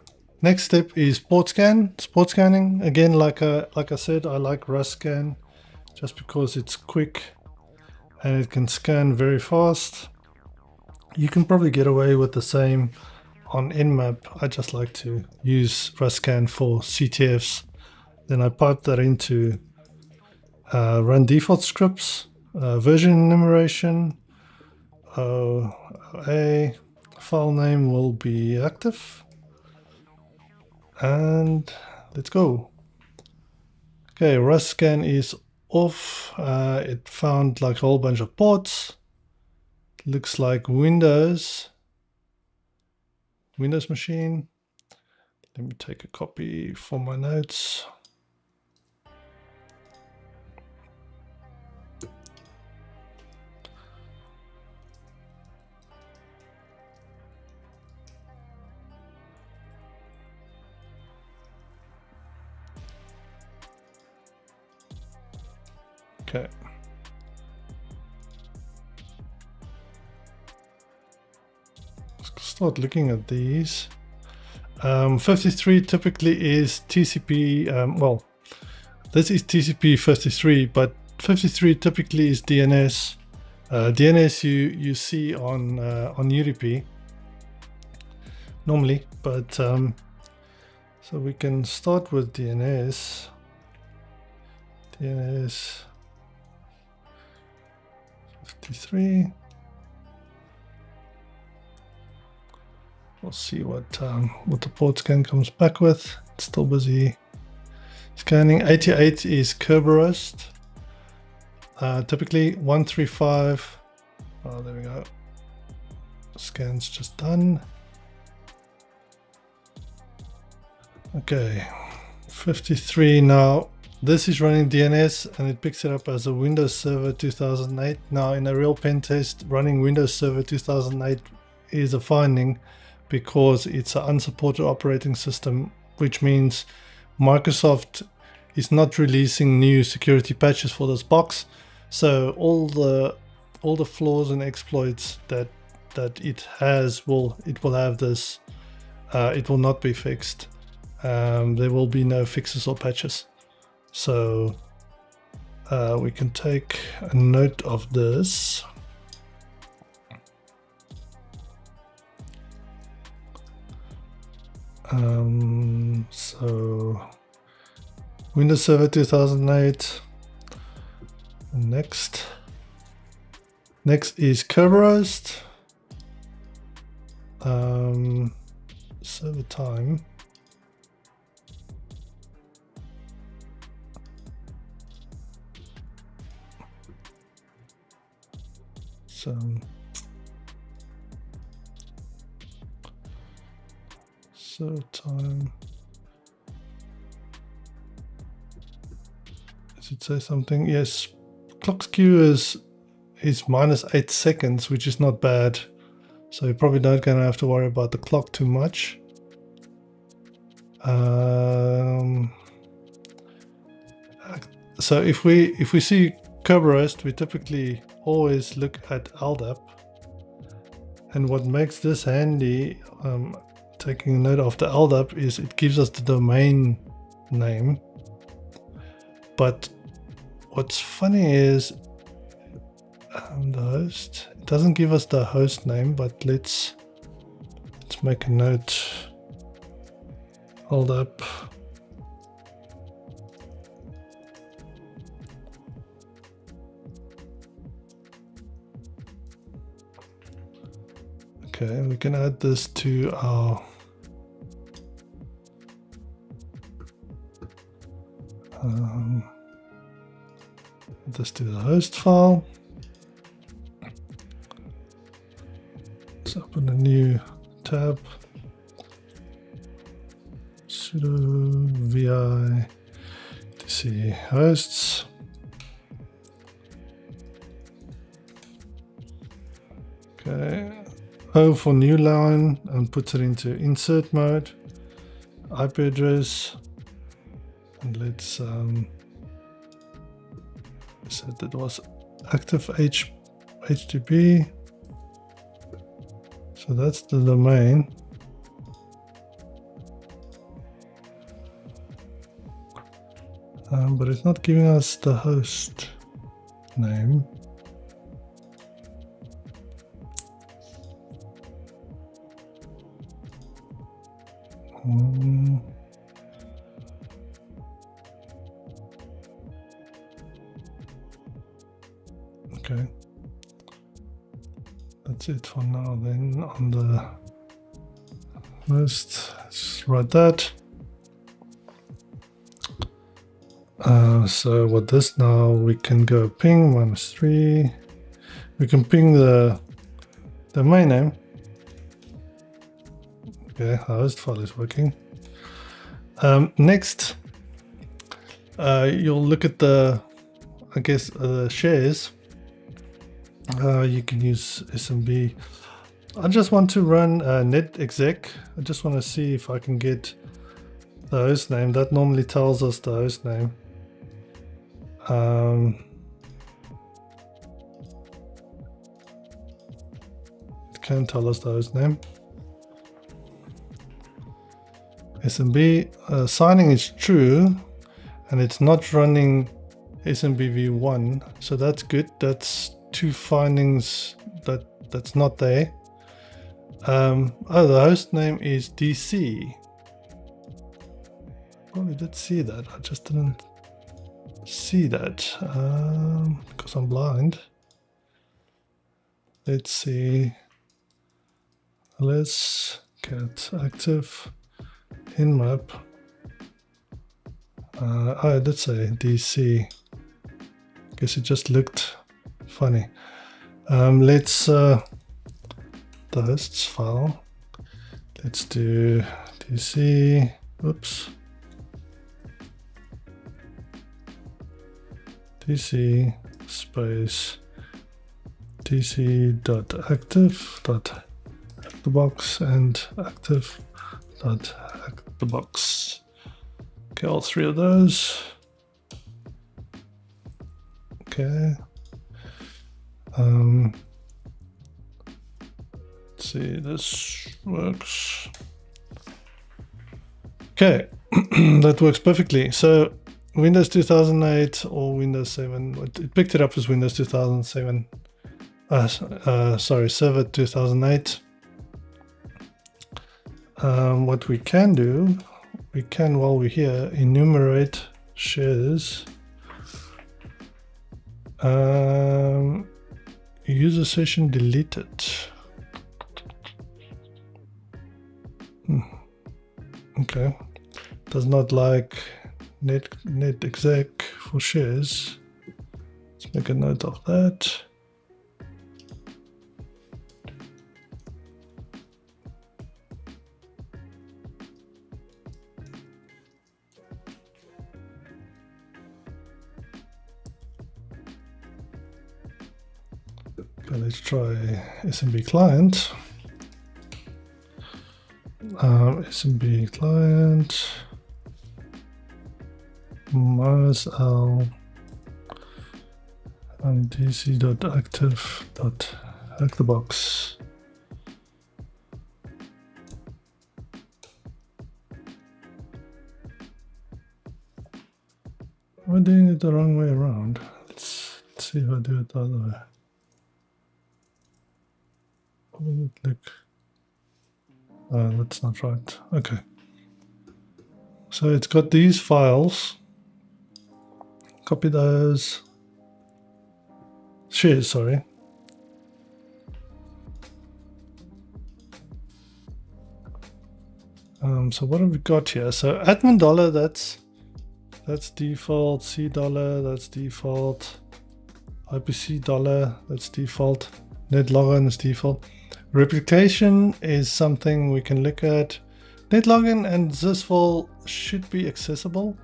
Next step is port scanning. Again, like I said, I like Rust scan just because it's quick and it can scan very fast. You can probably get away with the same on Nmap. I just like to use Rust scan for CTFs. Then I pipe that into run default scripts, version enumeration, a file name will be active, and let's go. Okay, Rust scan is off. It found like a whole bunch of ports. Looks like Windows machine. Let me take a copy for my notes. Okay. Let's start looking at these. 53 typically is TCP. Well, this is TCP 53, but 53 typically is DNS. DNS you see on UDP normally, but so we can start with DNS. DNS 53. We'll see what the port scan comes back with. It's still busy scanning. 88 is Kerberos. Typically 135. Oh, there we go. Scan's just done. Okay, 53 now. This is running DNS and it picks it up as a Windows Server 2008. Now in a real pen test, running Windows Server 2008 is a finding because it's an unsupported operating system, which means Microsoft is not releasing new security patches for this box. So all the flaws and exploits that it has will have this. It will not be fixed. There will be no fixes or patches. So we can take a note of this. So Windows Server 2008. Next is Kerberos. Server time. So server time. Does it say something? Yes, clock skew is -8 seconds, which is not bad. So you're probably not going to have to worry about the clock too much. So if we see Kerberos, we typically always look at LDAP. And what makes this handy, taking note of the LDAP, is it gives us the domain name. But what's funny is the host, it doesn't give us the host name, but let's make a note. LDAP. Okay, we can add this to our this to the host file. Let's open a new tab. Sudo vi etc hosts. Okay. O for new line, and puts it into insert mode. IP address, and let's set that was active HTB. So that's the domain. But it's not giving us the host name. Okay, that's it for now. Then on the list, let's write that. So what this now, we can go ping -3. We can ping the domain name. Okay, our host file is working. Next, you'll look at the, I guess, shares. You can use SMB. I just want to run netexec. I just want to see if I can get the host name. That normally tells us the host name. It can tell us the host name. SMB signing is true, and it's not running SMBv1, so that's good. That's two findings that's not there. Oh, the host name is DC. Probably did see that. I just didn't see that because I'm blind. Let's see. Let's get active in map. Oh, it did say DC. Guess it just looked funny. Let's the hosts file. Let's do DC. Oops. DC space dc.active.activebox and active.activebox. Okay, all three of those. Okay. Let's see, this works. Okay, that works perfectly. So Windows 2008 or Windows 7, it picked it up as Windows 2007. Sorry, Server 2008. What we can do, we can, while we're here, enumerate shares. User session deleted. Okay, does not like net exec for shares. Let's make a note of that. Okay, let's try SMB client. SMB client minus L and dc.active.hackthebox. We're doing it the wrong way around. Let's see if I do it the other way. What does it look? That's not right. Okay. So it's got these files. Copy those. Shares, sorry. So what have we got here? So admin dollar, that's default. C dollar, that's default. IPC dollar, that's default. Net login is default. Replication is something we can look at. Net login and sysvol should be accessible.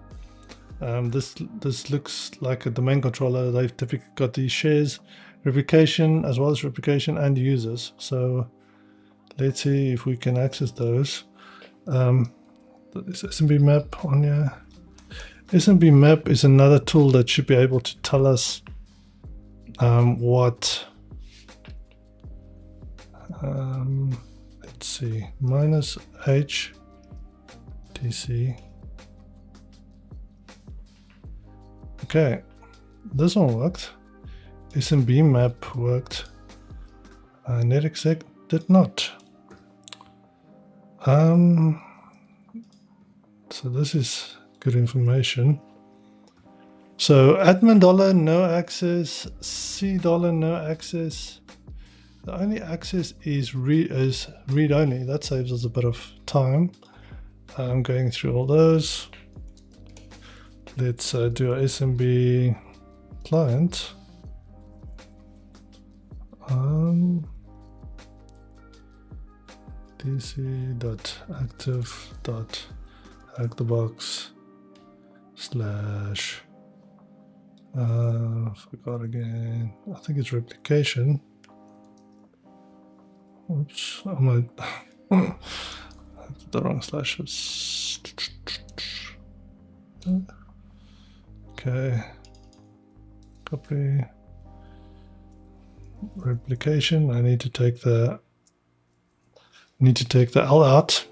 This looks like a domain controller. They've typically got these shares, replication as well as replication and users. So let's see if we can access those. This SMB map on here. SMB map is another tool that should be able to tell us what. Let's see, minus HTC. Okay, this one worked. SMB map worked. NetExec did not. So this is good information. So admin dollar, no access. C dollar, no access. The only access is read only. That saves us a bit of time. I'm going through all those. Let's do a SMB client. dc.active.hackthebox slash forgot again. I think it's replication. Oops, I might the wrong slashes. Okay, copy replication. I need to take the L out.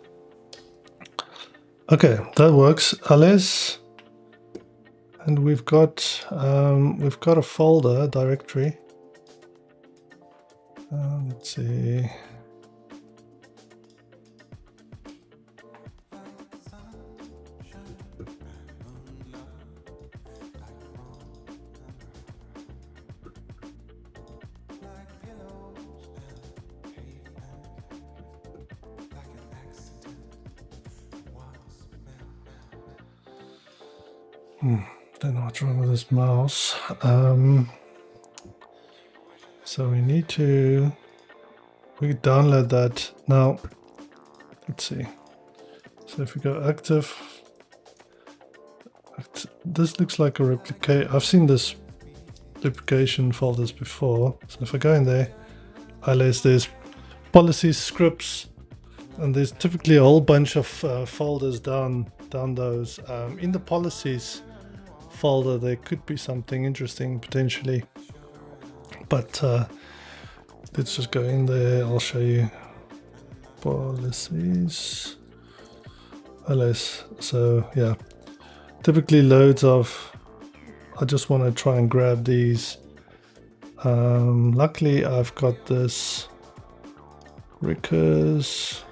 Okay, that works. ls, and we've got a folder directory. Let's see. Don't know what's wrong with this mouse. So we download that now. Let's see. So if we go active, this looks like a replicate. I've seen this replication folders before. So if I go in there, there's policies, scripts, and there's typically a whole bunch of folders down those. In the policies folder, there could be something interesting potentially, but let's just go in there. I'll show you policies. ls. So yeah, typically loads of. I just want to try and grab these. Luckily, I've got this recurse.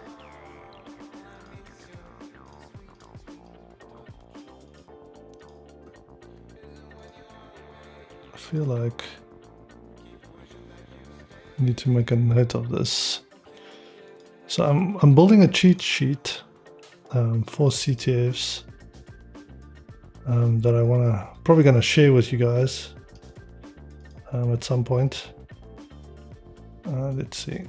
feel like I need to make a note of this. So I'm building a cheat sheet for CTFs that I probably gonna share with you guys at some point. Let's see.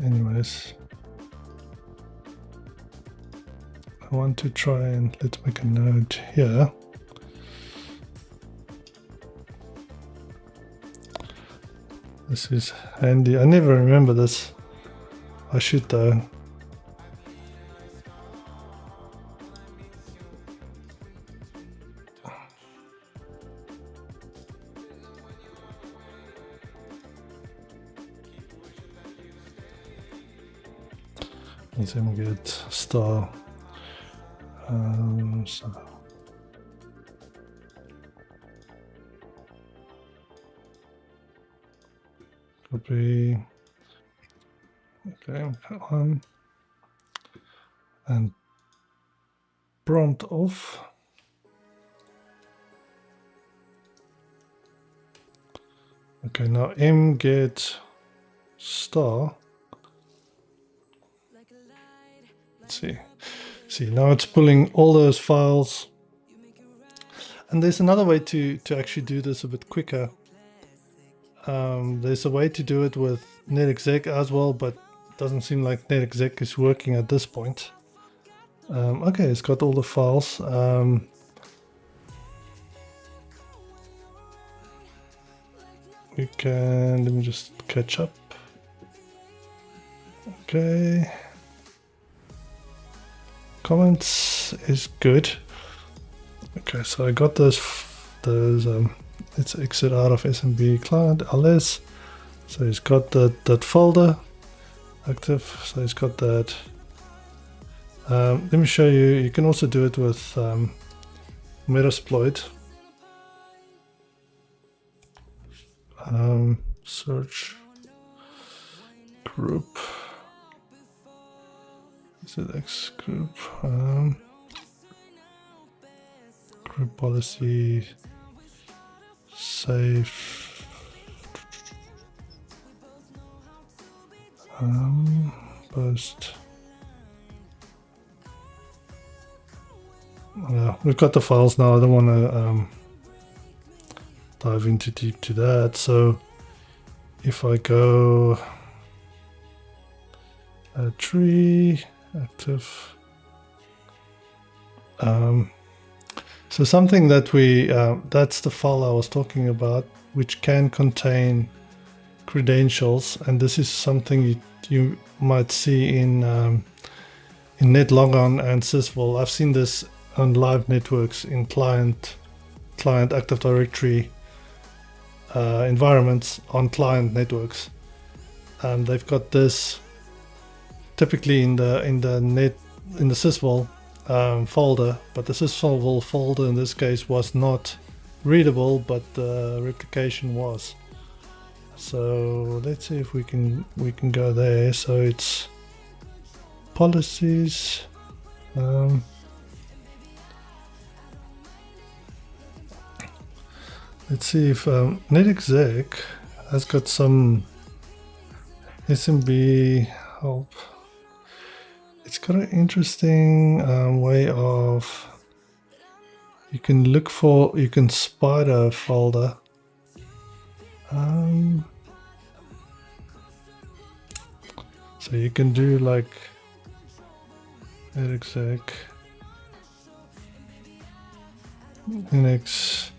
Anyways, I want to try and let's make a note here. This is handy. I never remember this. I should though. Let's even get star. So copy. Okay, and prompt off. Okay, now m get star. Let's see. See, now it's pulling all those files. And there's another way to actually do this a bit quicker. There's a way to do it with netexec as well, but it doesn't seem like netexec is working at this point. Okay, it's got all the files. We can, let me just catch up. Okay. Comments is good. Okay, so I got those let's exit out of SMB client ls. So it's got that folder active, so it's got that. Let me show you. You can also do it with Metasploit. Search group. Is it X group? Group policy. Save. Post. Yeah, we've got the files now. I don't want to dive into deep to that. So if I go tree active, so something that we that's the file I was talking about, which can contain credentials, and this is something you might see in NetLogon and Sysvol. I've seen this on live networks in client Active Directory environments on client networks, and they've got this typically in the Sysvol folder, but the Sysvol folder in this case was not readable, but the replication was. So let's see if we can go there. So it's policies. Let's see if netexec has got some SMB help. It's got an interesting way of, you can spider a folder. So you can do like netexec Linux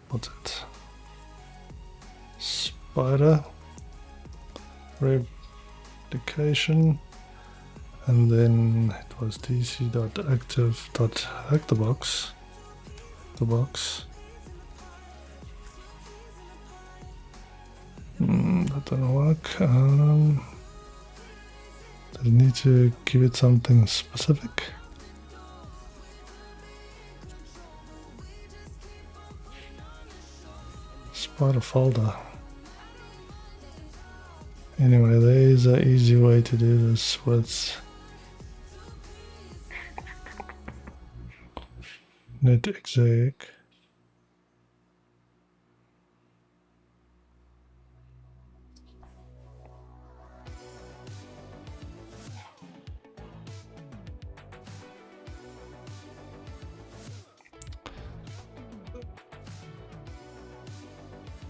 what's it? Spider replication, and then it was dc.active.hackthebox. The box. That doesn't work. Does it need to give it something specific? quite a folder. Anyway, there is an easy way to do this with netexec.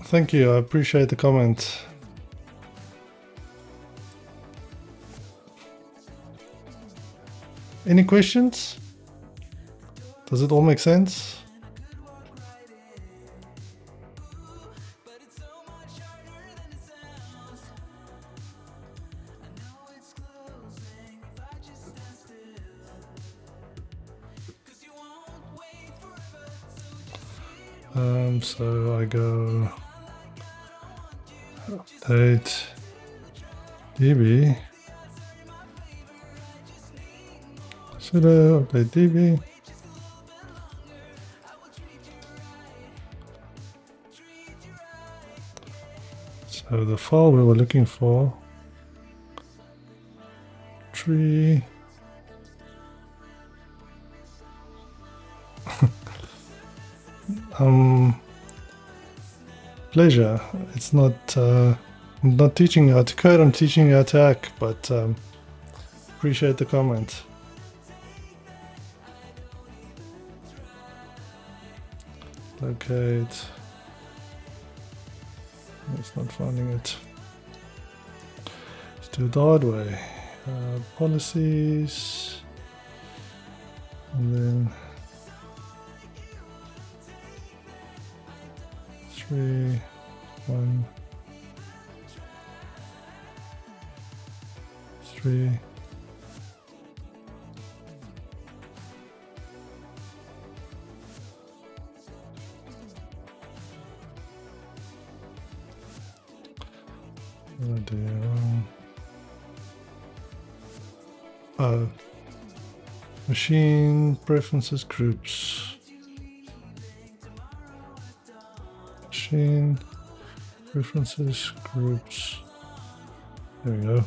Thank you, I appreciate the comment. Any questions? Does it all make sense? So I go update DB, sudo update DB. So the file we were looking for, tree, pleasure. It's not, I'm not teaching you how to code, I'm teaching you how to hack, but appreciate the comment. Locate. It's not finding it. Let's do it the hard way. Policies, and then 3, 1, 3. Machine preferences groups. Machine preferences groups. There we go.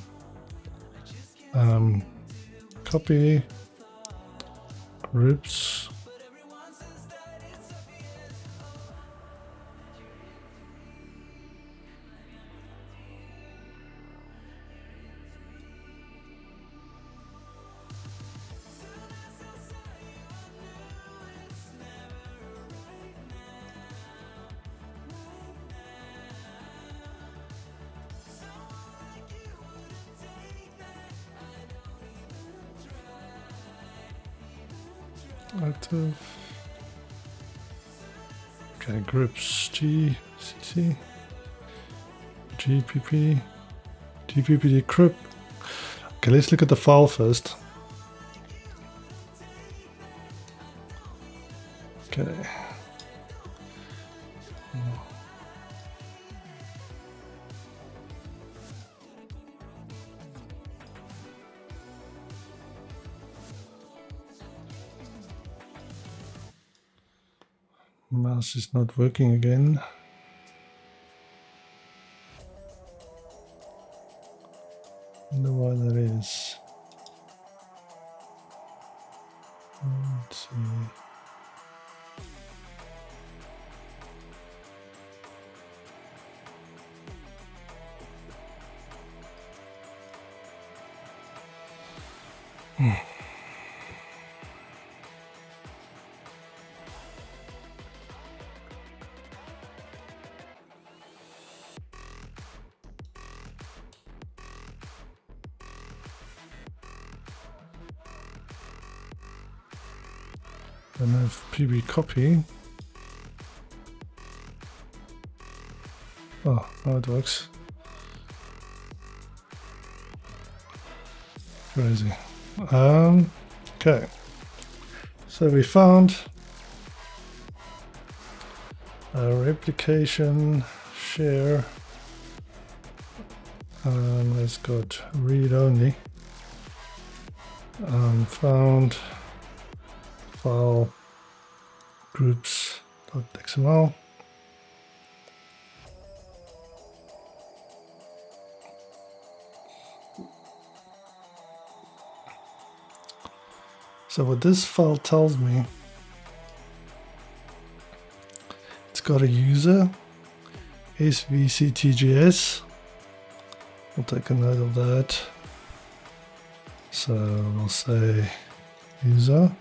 Copy groups. Active. Okay, groups GCC, GPP, GPPD group. Okay, let's look at the file first. Okay. Mouse is not working again. Wonder why that is. Let's see. Then I have PB copy. Oh, now it works. Crazy. Okay. So we found a replication share. It's got read only. Found file groups.xml. So what this file tells me, it's got a user, svctgs. We'll take a note of that. So we'll say user.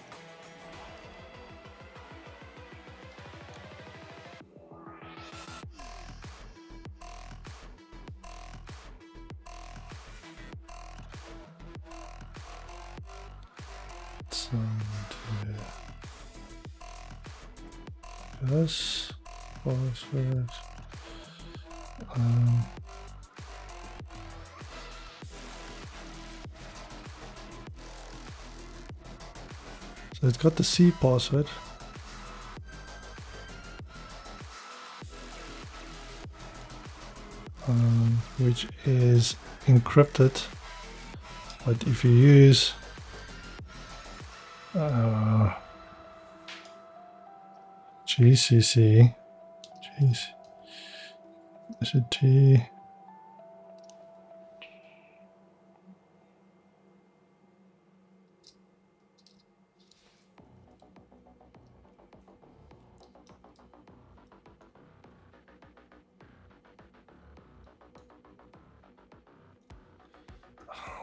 Yes, password. So it's got the C password. Which is encrypted. But if you use GCC,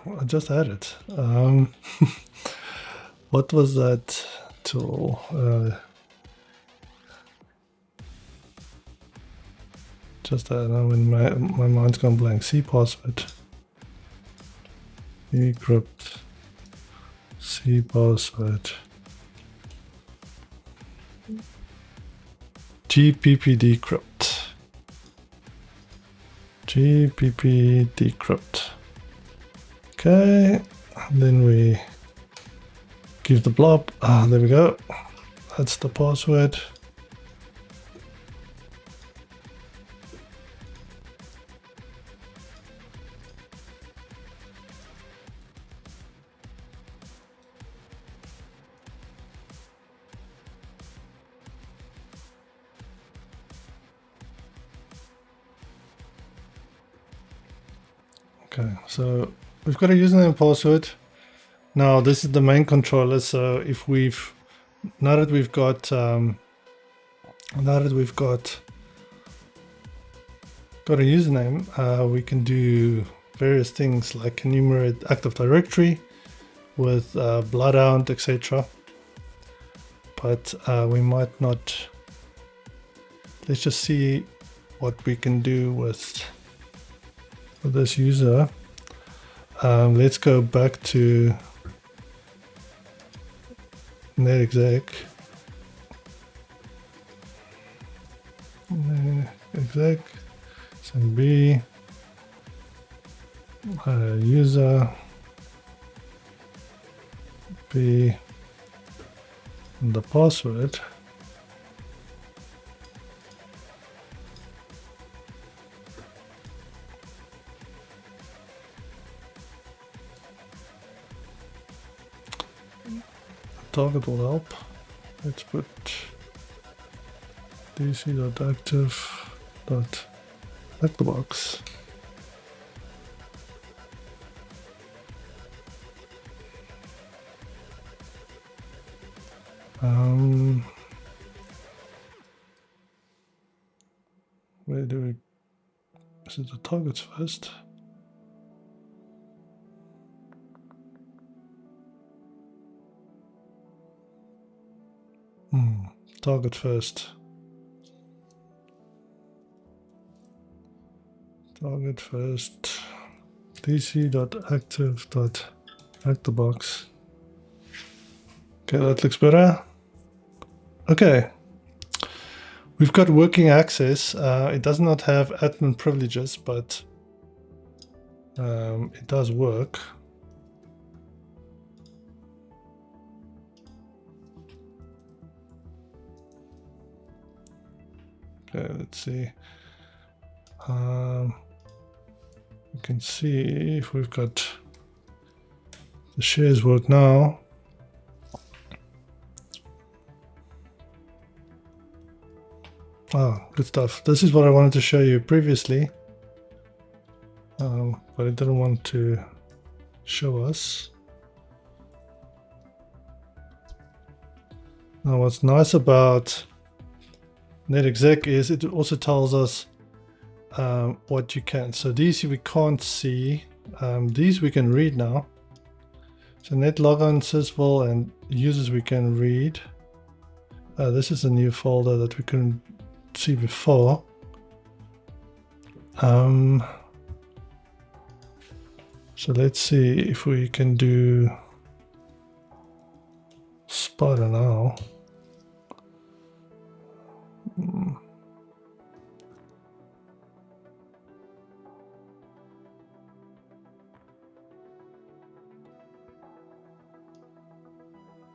I just had it. What was that tool? Just I know when my mind's gone blank. C password. Decrypt. C password. GPP decrypt. GPP decrypt. Okay, then we give the blob. There we go. That's the password. Okay, so we've got a username and password. Now this is the main controller. So if now that we've got a username, we can do various things like enumerate Active Directory with Bloodhound, etc. But we might not. Let's just see what we can do with this user. Let's go back to netexec. Exec smb user b the password. Target will help. Let's put dc.active.activebox. Where do we? Is it the targets first? Target first. Target first. dc.active.activebox. Okay, that looks better. Okay. We've got working access. It does not have admin privileges, but it does work. Okay, let's see. We can see if we've got the shares work now. Good stuff. This is what I wanted to show you previously, but it didn't want to show us. Now what's nice about netexec is it also tells us what you can. So these we can't see. These we can read now. So net logon, sysvol, and users we can read. This is a new folder that we couldn't see before. So let's see if we can do Spider now.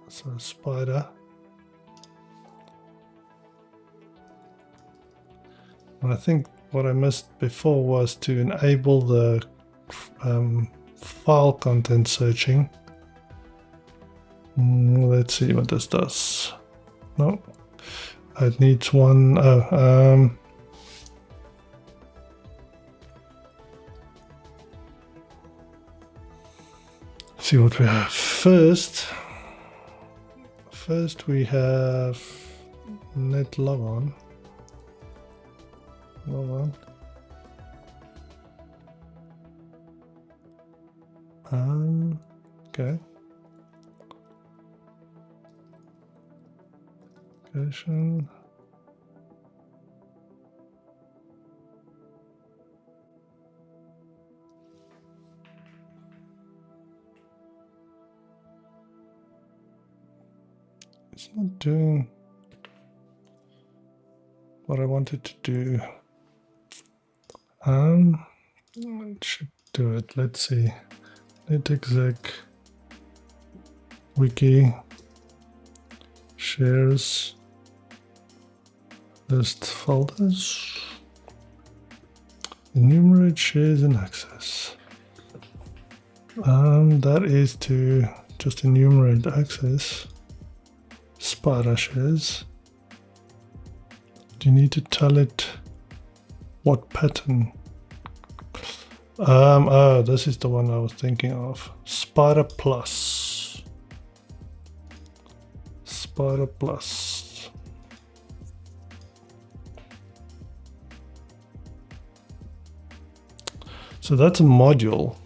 So Spider. And I think what I missed before was to enable the file content searching. Let's see what this does. No, it needs one. See what we have first. First we have net logon. Logon. Okay. Location. It's not doing what I wanted to do. It should do it. Let's see. netexec wiki shares list folders. Enumerate shares and access. That is to just enumerate access. Spider shares. Do you need to tell it what pattern? Oh, this is the one I was thinking of. Spider plus. Spider plus. So that's a module.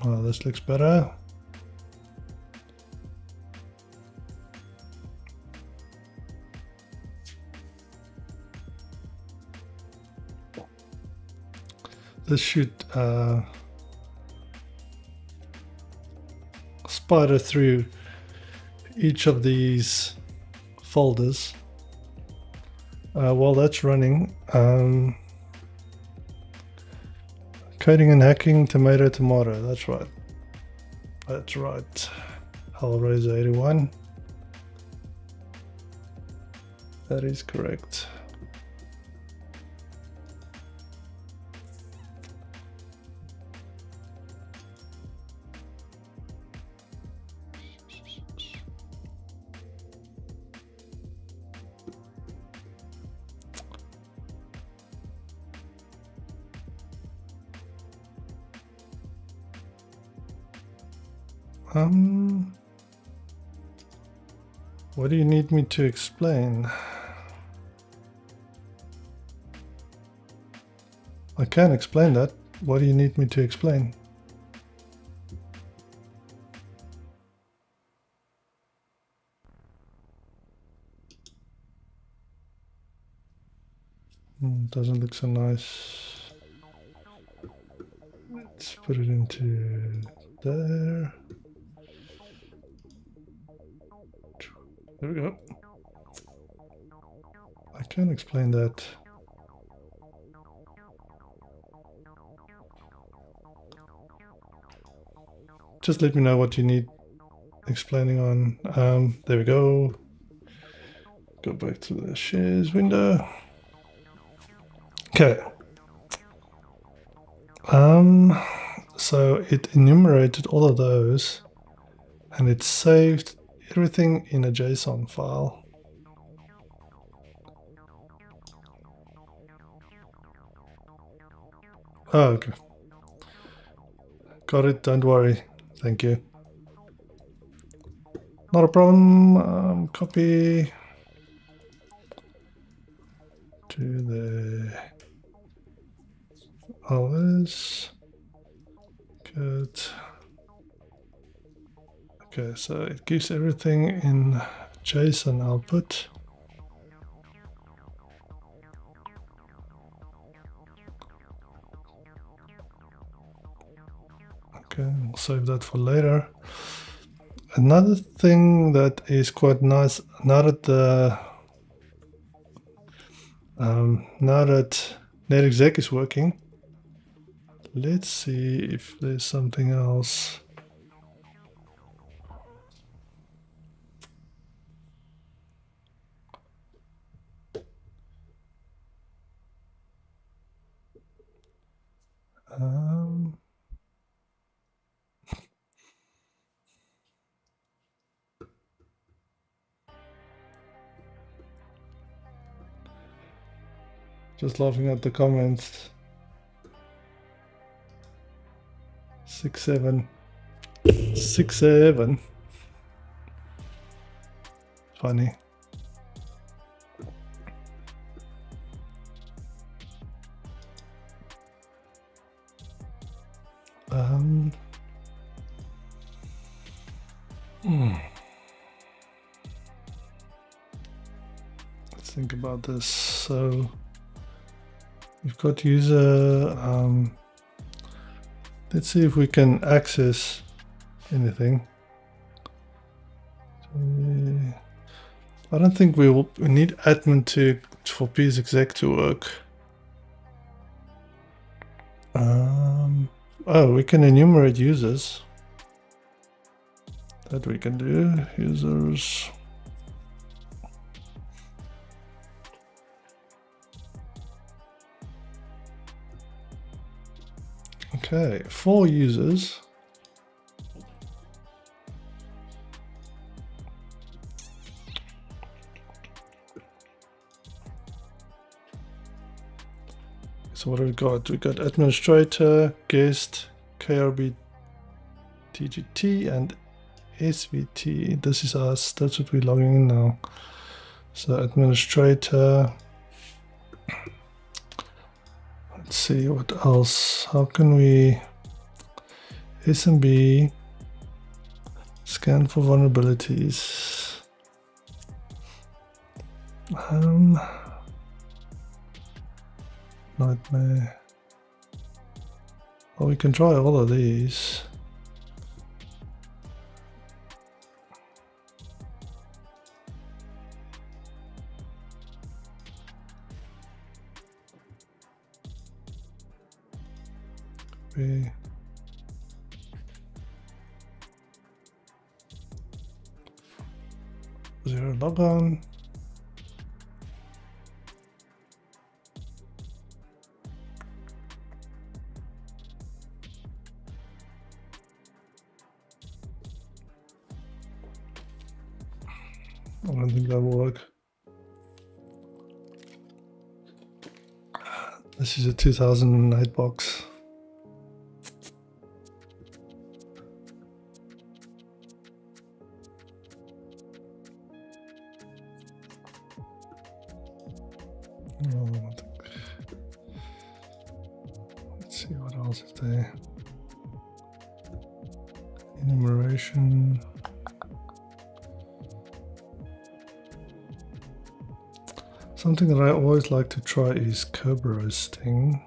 Oh, this looks better. This should spider through each of these folders while that's running. Coding and hacking, tomato, tomato. That's right. That's right. Hellraiser 81. That is correct. What do you need me to explain? I can explain that. What do you need me to explain? Doesn't look so nice. Let's put it into there. There we go. I can explain that. Just let me know what you need explaining on. There we go. Go back to the shares window. Okay. So it enumerated all of those and it saved everything in a JSON file. Oh, okay. Got it, don't worry. Thank you. Not a problem. Copy to the hours. Good. Okay, so it gives everything in JSON output. Okay, we'll save that for later. Another thing that is quite nice now that NetExec is working, let's see if there's something else. Just laughing at the comments. 6-7. 6-7. Funny. Let's think about this. So we've got user. Let's see if we can access anything. I don't think we need admin for psexec to work. Oh, we can enumerate users. That we can do. Users. Okay, 4 users. So what do we got? We got administrator, guest, KRB, TGT, and SVT. This is us. That's what we're logging in now. So administrator. Let's see what else. How can we SMB scan for vulnerabilities? Nightmare. Well, we can try all of these. Zero logon. I don't think that will work. This is a 2008 box. Let's see what else is there. Enumeration. Something that I always like to try is curb roasting.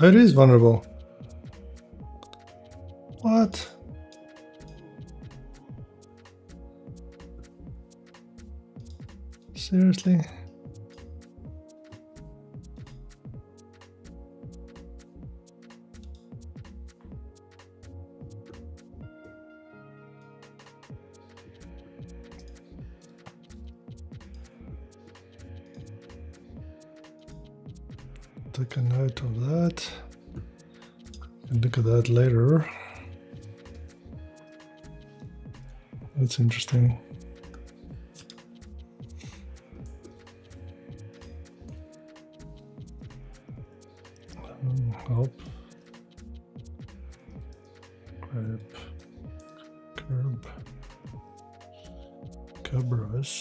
It is vulnerable. What? Seriously? Take a note of that. And look at that later. That's interesting. help, grab, curb, Kerberos,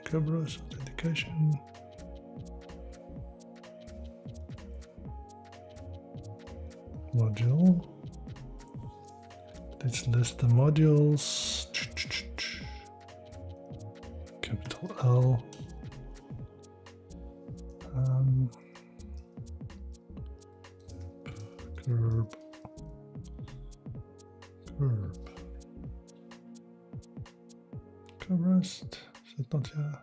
Kerberos authentication. Module. Let's list the modules. Capital L. Curb. Kerberos. Is it not here?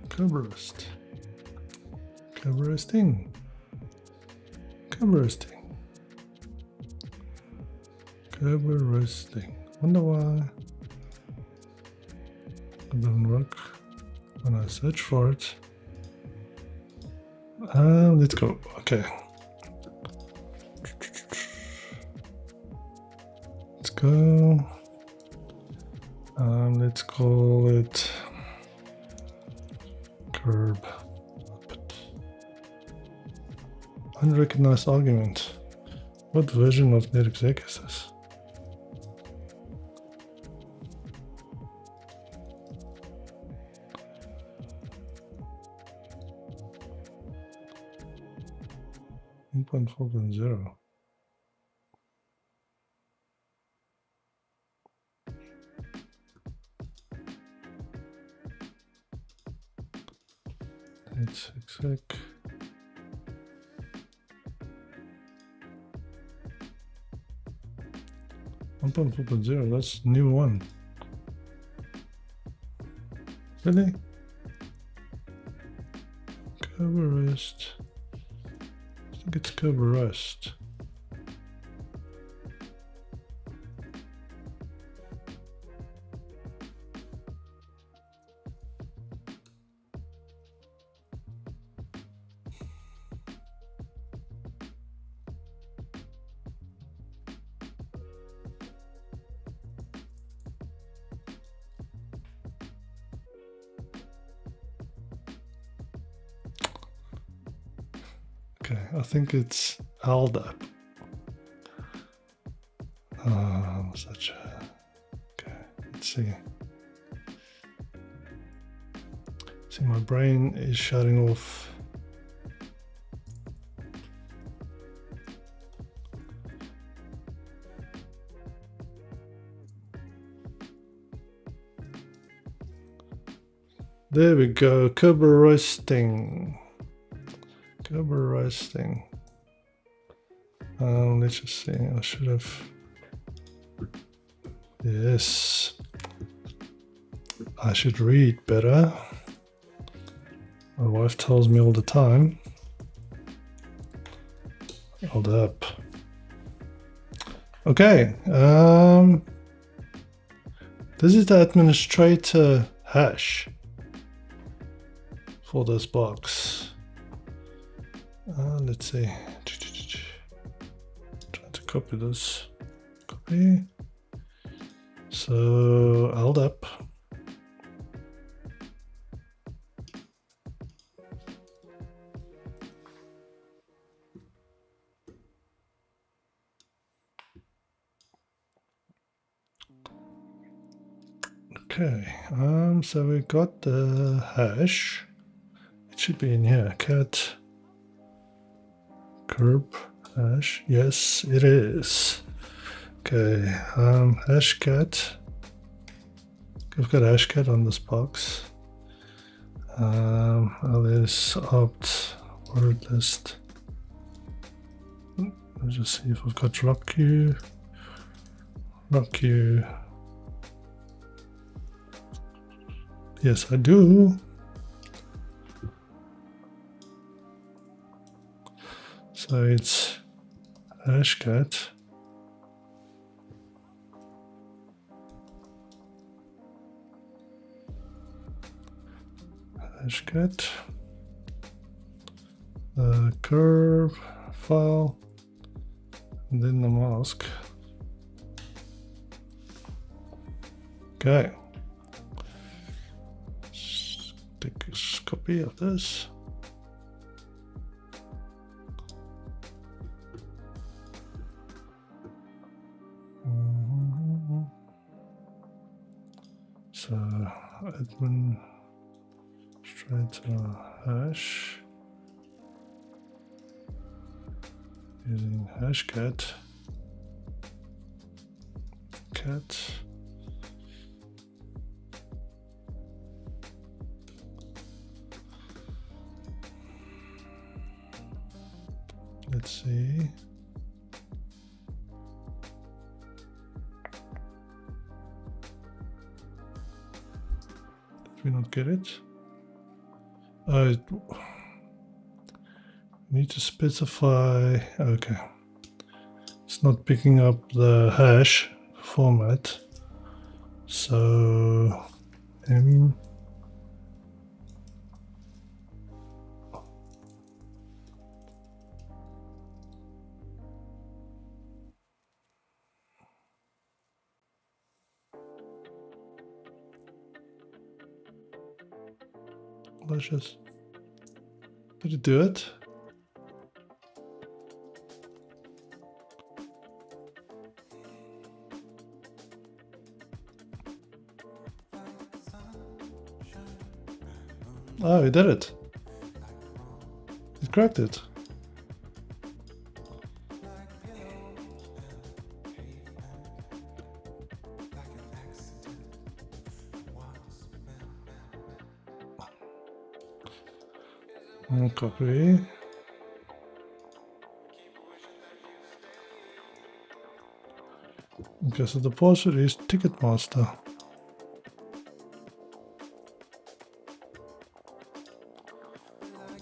Kerberos. Kerberosting. Wonder why it doesn't work when I search for it. Let's go. Okay. Let's go. Let's call it curb. Unrecognized argument. What version of netexec is this? One 4.0. It's exec. That's new one. Really? Kerberos. I think it's Kerberos. Okay, I think it's LDAP. Such a... Okay, let's see. See, my brain is shutting off. There we go, Kerberosting. Let's just see, I should have, yes, I should read better. My wife tells me all the time. Hold up. Okay, this is the administrator hash for this box. Let's see. Trying to copy this. Copy. So LDAP. Okay. So we got the hash. It should be in here. Cat. Curb hash, yes it is. Okay, hashcat. I've got hashcat on this box. Ls opt word list. Let's just see if I've got rockq. Yes, I do. So it's hashcat. hashcat, the curve file, and then the mask. Okay. Let's take a copy of this. So admin straight to hash using hashcat cat. Let's see. Did we not get it? Need to specify. Okay, it's not picking up the hash format. So let's just, did it do it? Oh, it did it. It cracked it. And copy. Okay, so the password is Ticketmaster.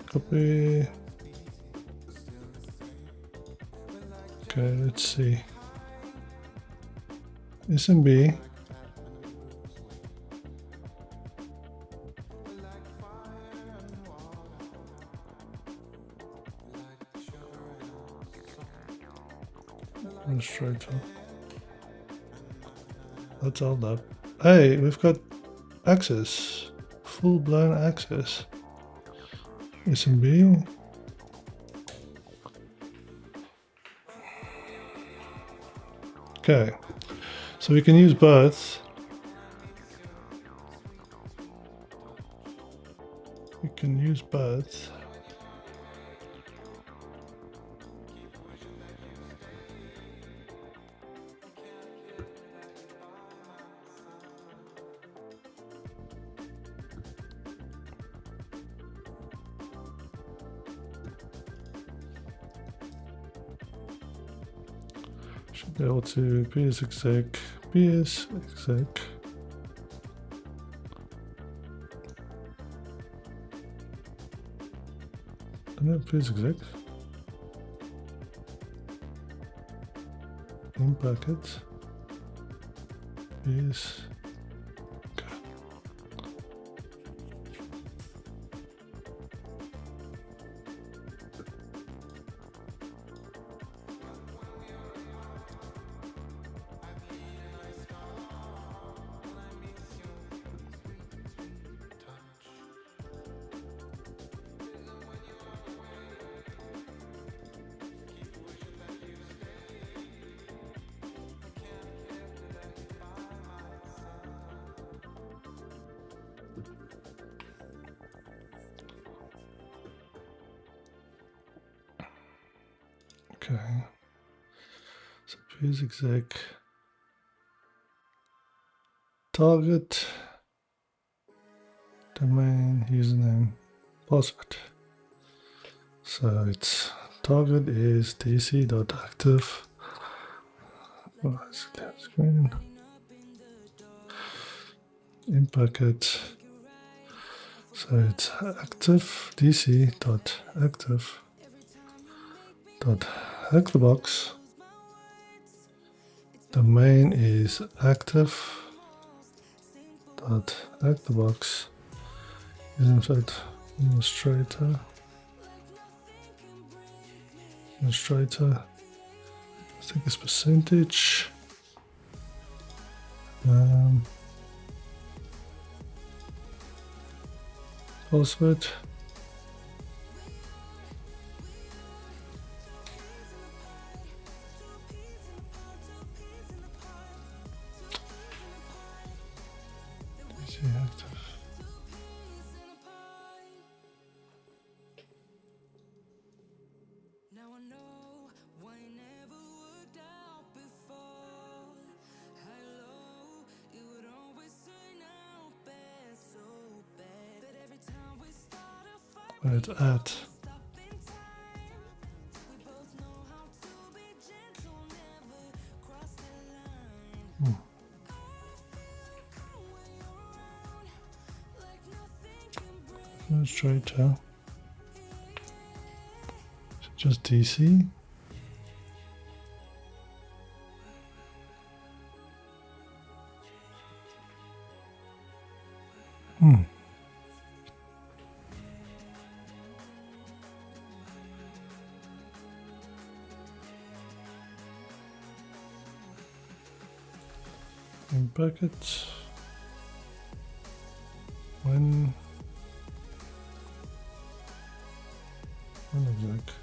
Copy. Okay, let's see. SMB. Straight up. That's all up. Hey, we've got access. Full-blown access. SMB. Okay, so we can use both. We can use both. Should be able to psexec, psexec. And then psexec. In packet. Ps. Okay, so psexec, target, domain, username, password. So its target is dc.active. Oh, it's clear screen. In packet. So it's active dc.active. Hack the box. Domain is active. Hack the box. inside illustrator. I think it's percentage. Password. Active. Right, add. Let's try it out. Just DC. In bracket. When exec.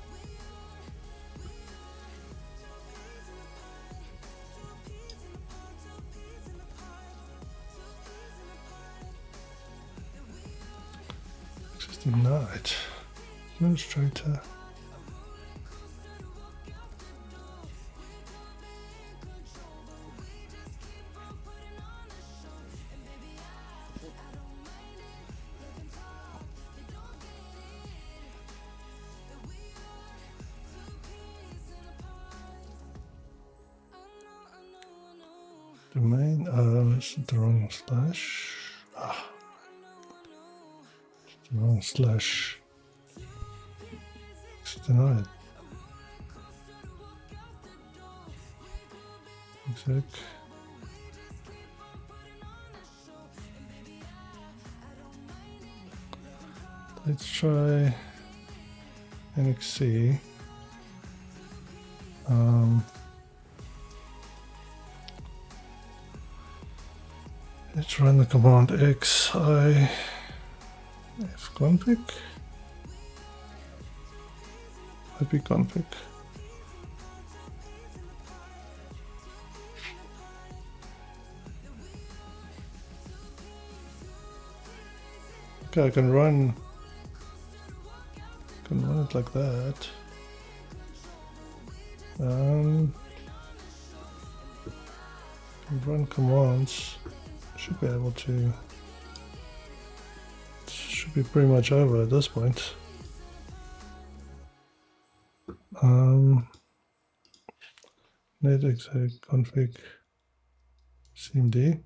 Just denied. Illustrator. Domain, it's the wrong slash. The wrong slash. It's denied. Exec. Let's try NXC. Let's run the command xi fconfig ipconfig. Okay, I can run it like that. Run commands. Should be able to. Should be pretty much over at this point. Net exec config cmd.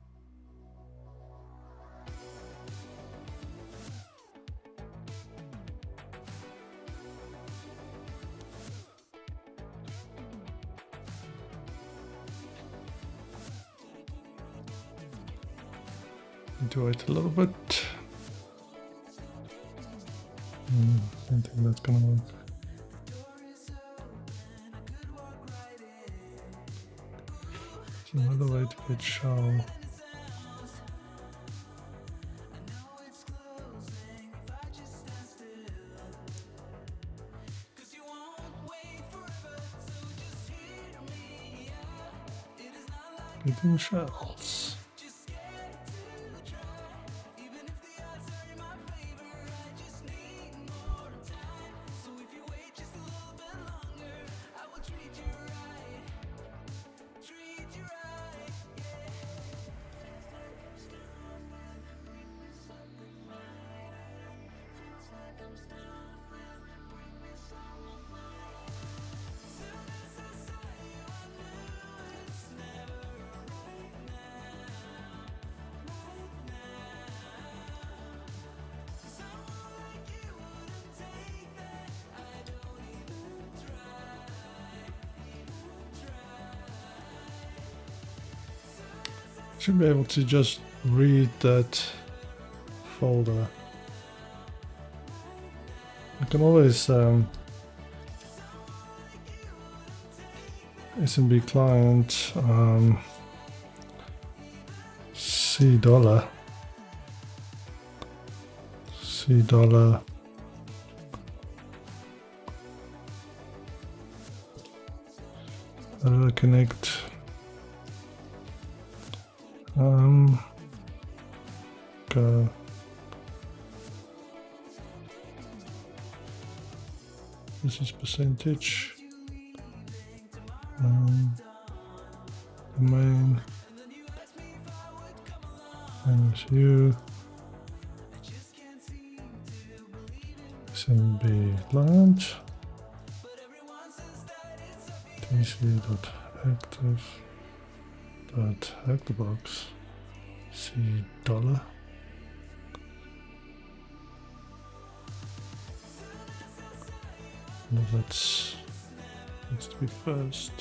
Need to wait a little bit. I don't think that's gonna work. There's another way to get shell. Getting shells. Should be able to just read that folder can always SMB client C dollar how do I connect go this is percentage domain minus U SMB client tc.active.hackthebox C dollar. No, that's needs to be first.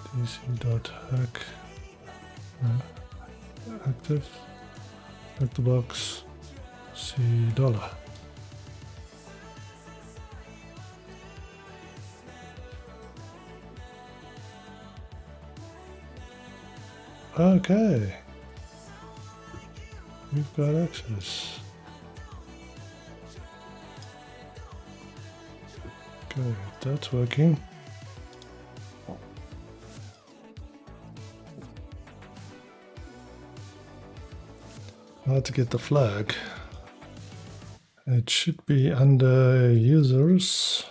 tc.hack active hack the box C dollar. Okay, we've got access. Okay, that's working. Now to get the flag, it should be under users.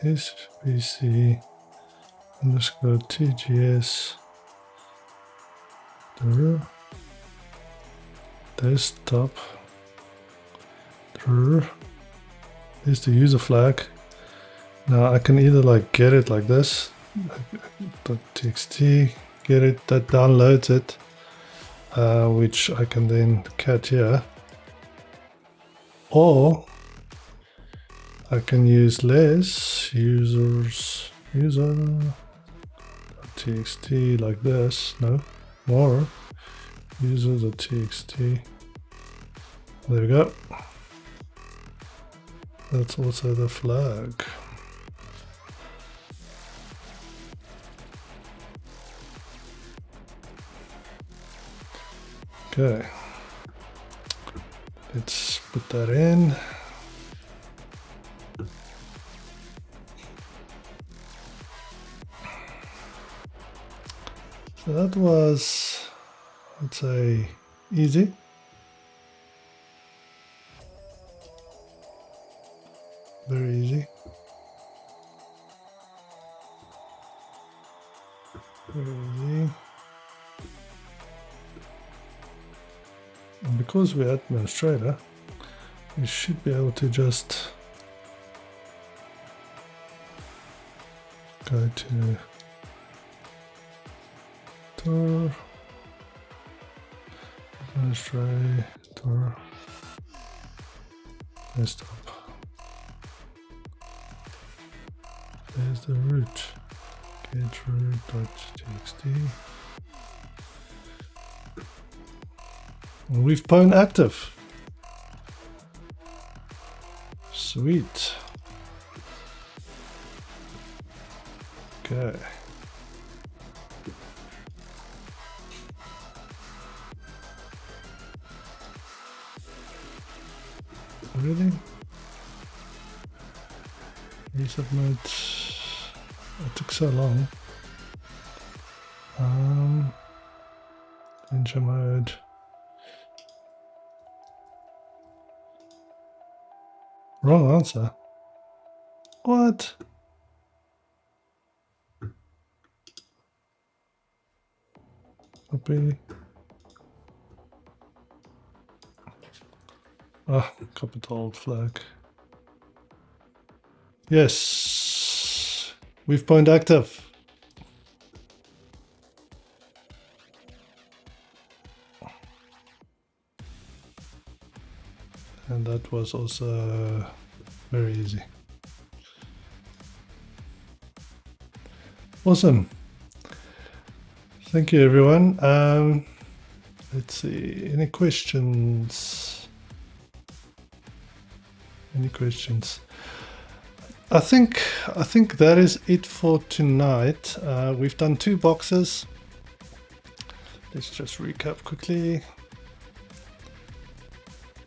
SVC underscore TGS desktop. Is the user flag. Now I can either like get it like this, .txt, get it, that downloads it, which I can then cat here, or I can use less users user.txt like this. No, more user.txt. There we go. That's also the flag. Okay, let's put that in. So that was, let's say, easy. Very easy. Very easy. And because we're administrator, we should be able to just go to Tour, administrator, desktop. There's the root, get root.txt. And we've pwned active. Sweet. Okay. Really? Resubmit. It took so long. Enter mode. Wrong answer. What? Copy. Ah, capital flag. Yes, we've pwned active. And that was also very easy. Awesome. Thank you, everyone. Let's see. Any questions? Any questions? I think that is it for tonight. We've done 2 boxes. Let's just recap quickly.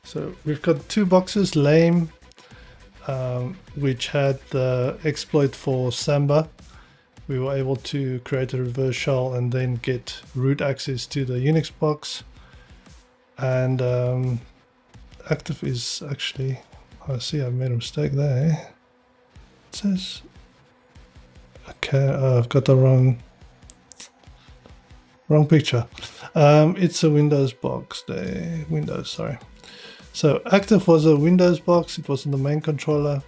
So we've got 2 boxes, lame, which had the exploit for Samba. We were able to create a reverse shell and then get root access to the Unix box. And active is actually, I see I made a mistake there. It says, okay, I've got the wrong picture. It's a Windows box there, Windows, sorry. So active was a Windows box, it was in the main controller,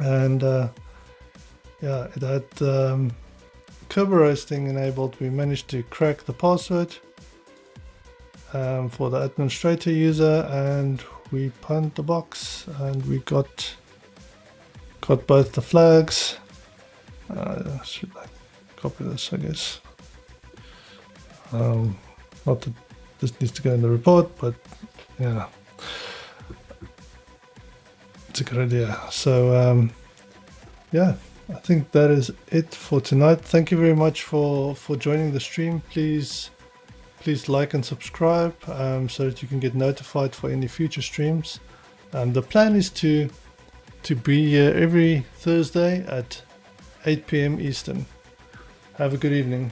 and yeah, it had Kerber roasting enabled. We managed to crack the password for the administrator user, and we punned the box, and we got both the flags. Should I copy this, I guess? Not that this needs to go in the report, but yeah, it's a good idea. So yeah, I think that is it for tonight. Thank you very much for joining the stream. Please like and subscribe so that you can get notified for any future streams. The plan is to be here every Thursday at 8 p.m. Eastern. Have a good evening.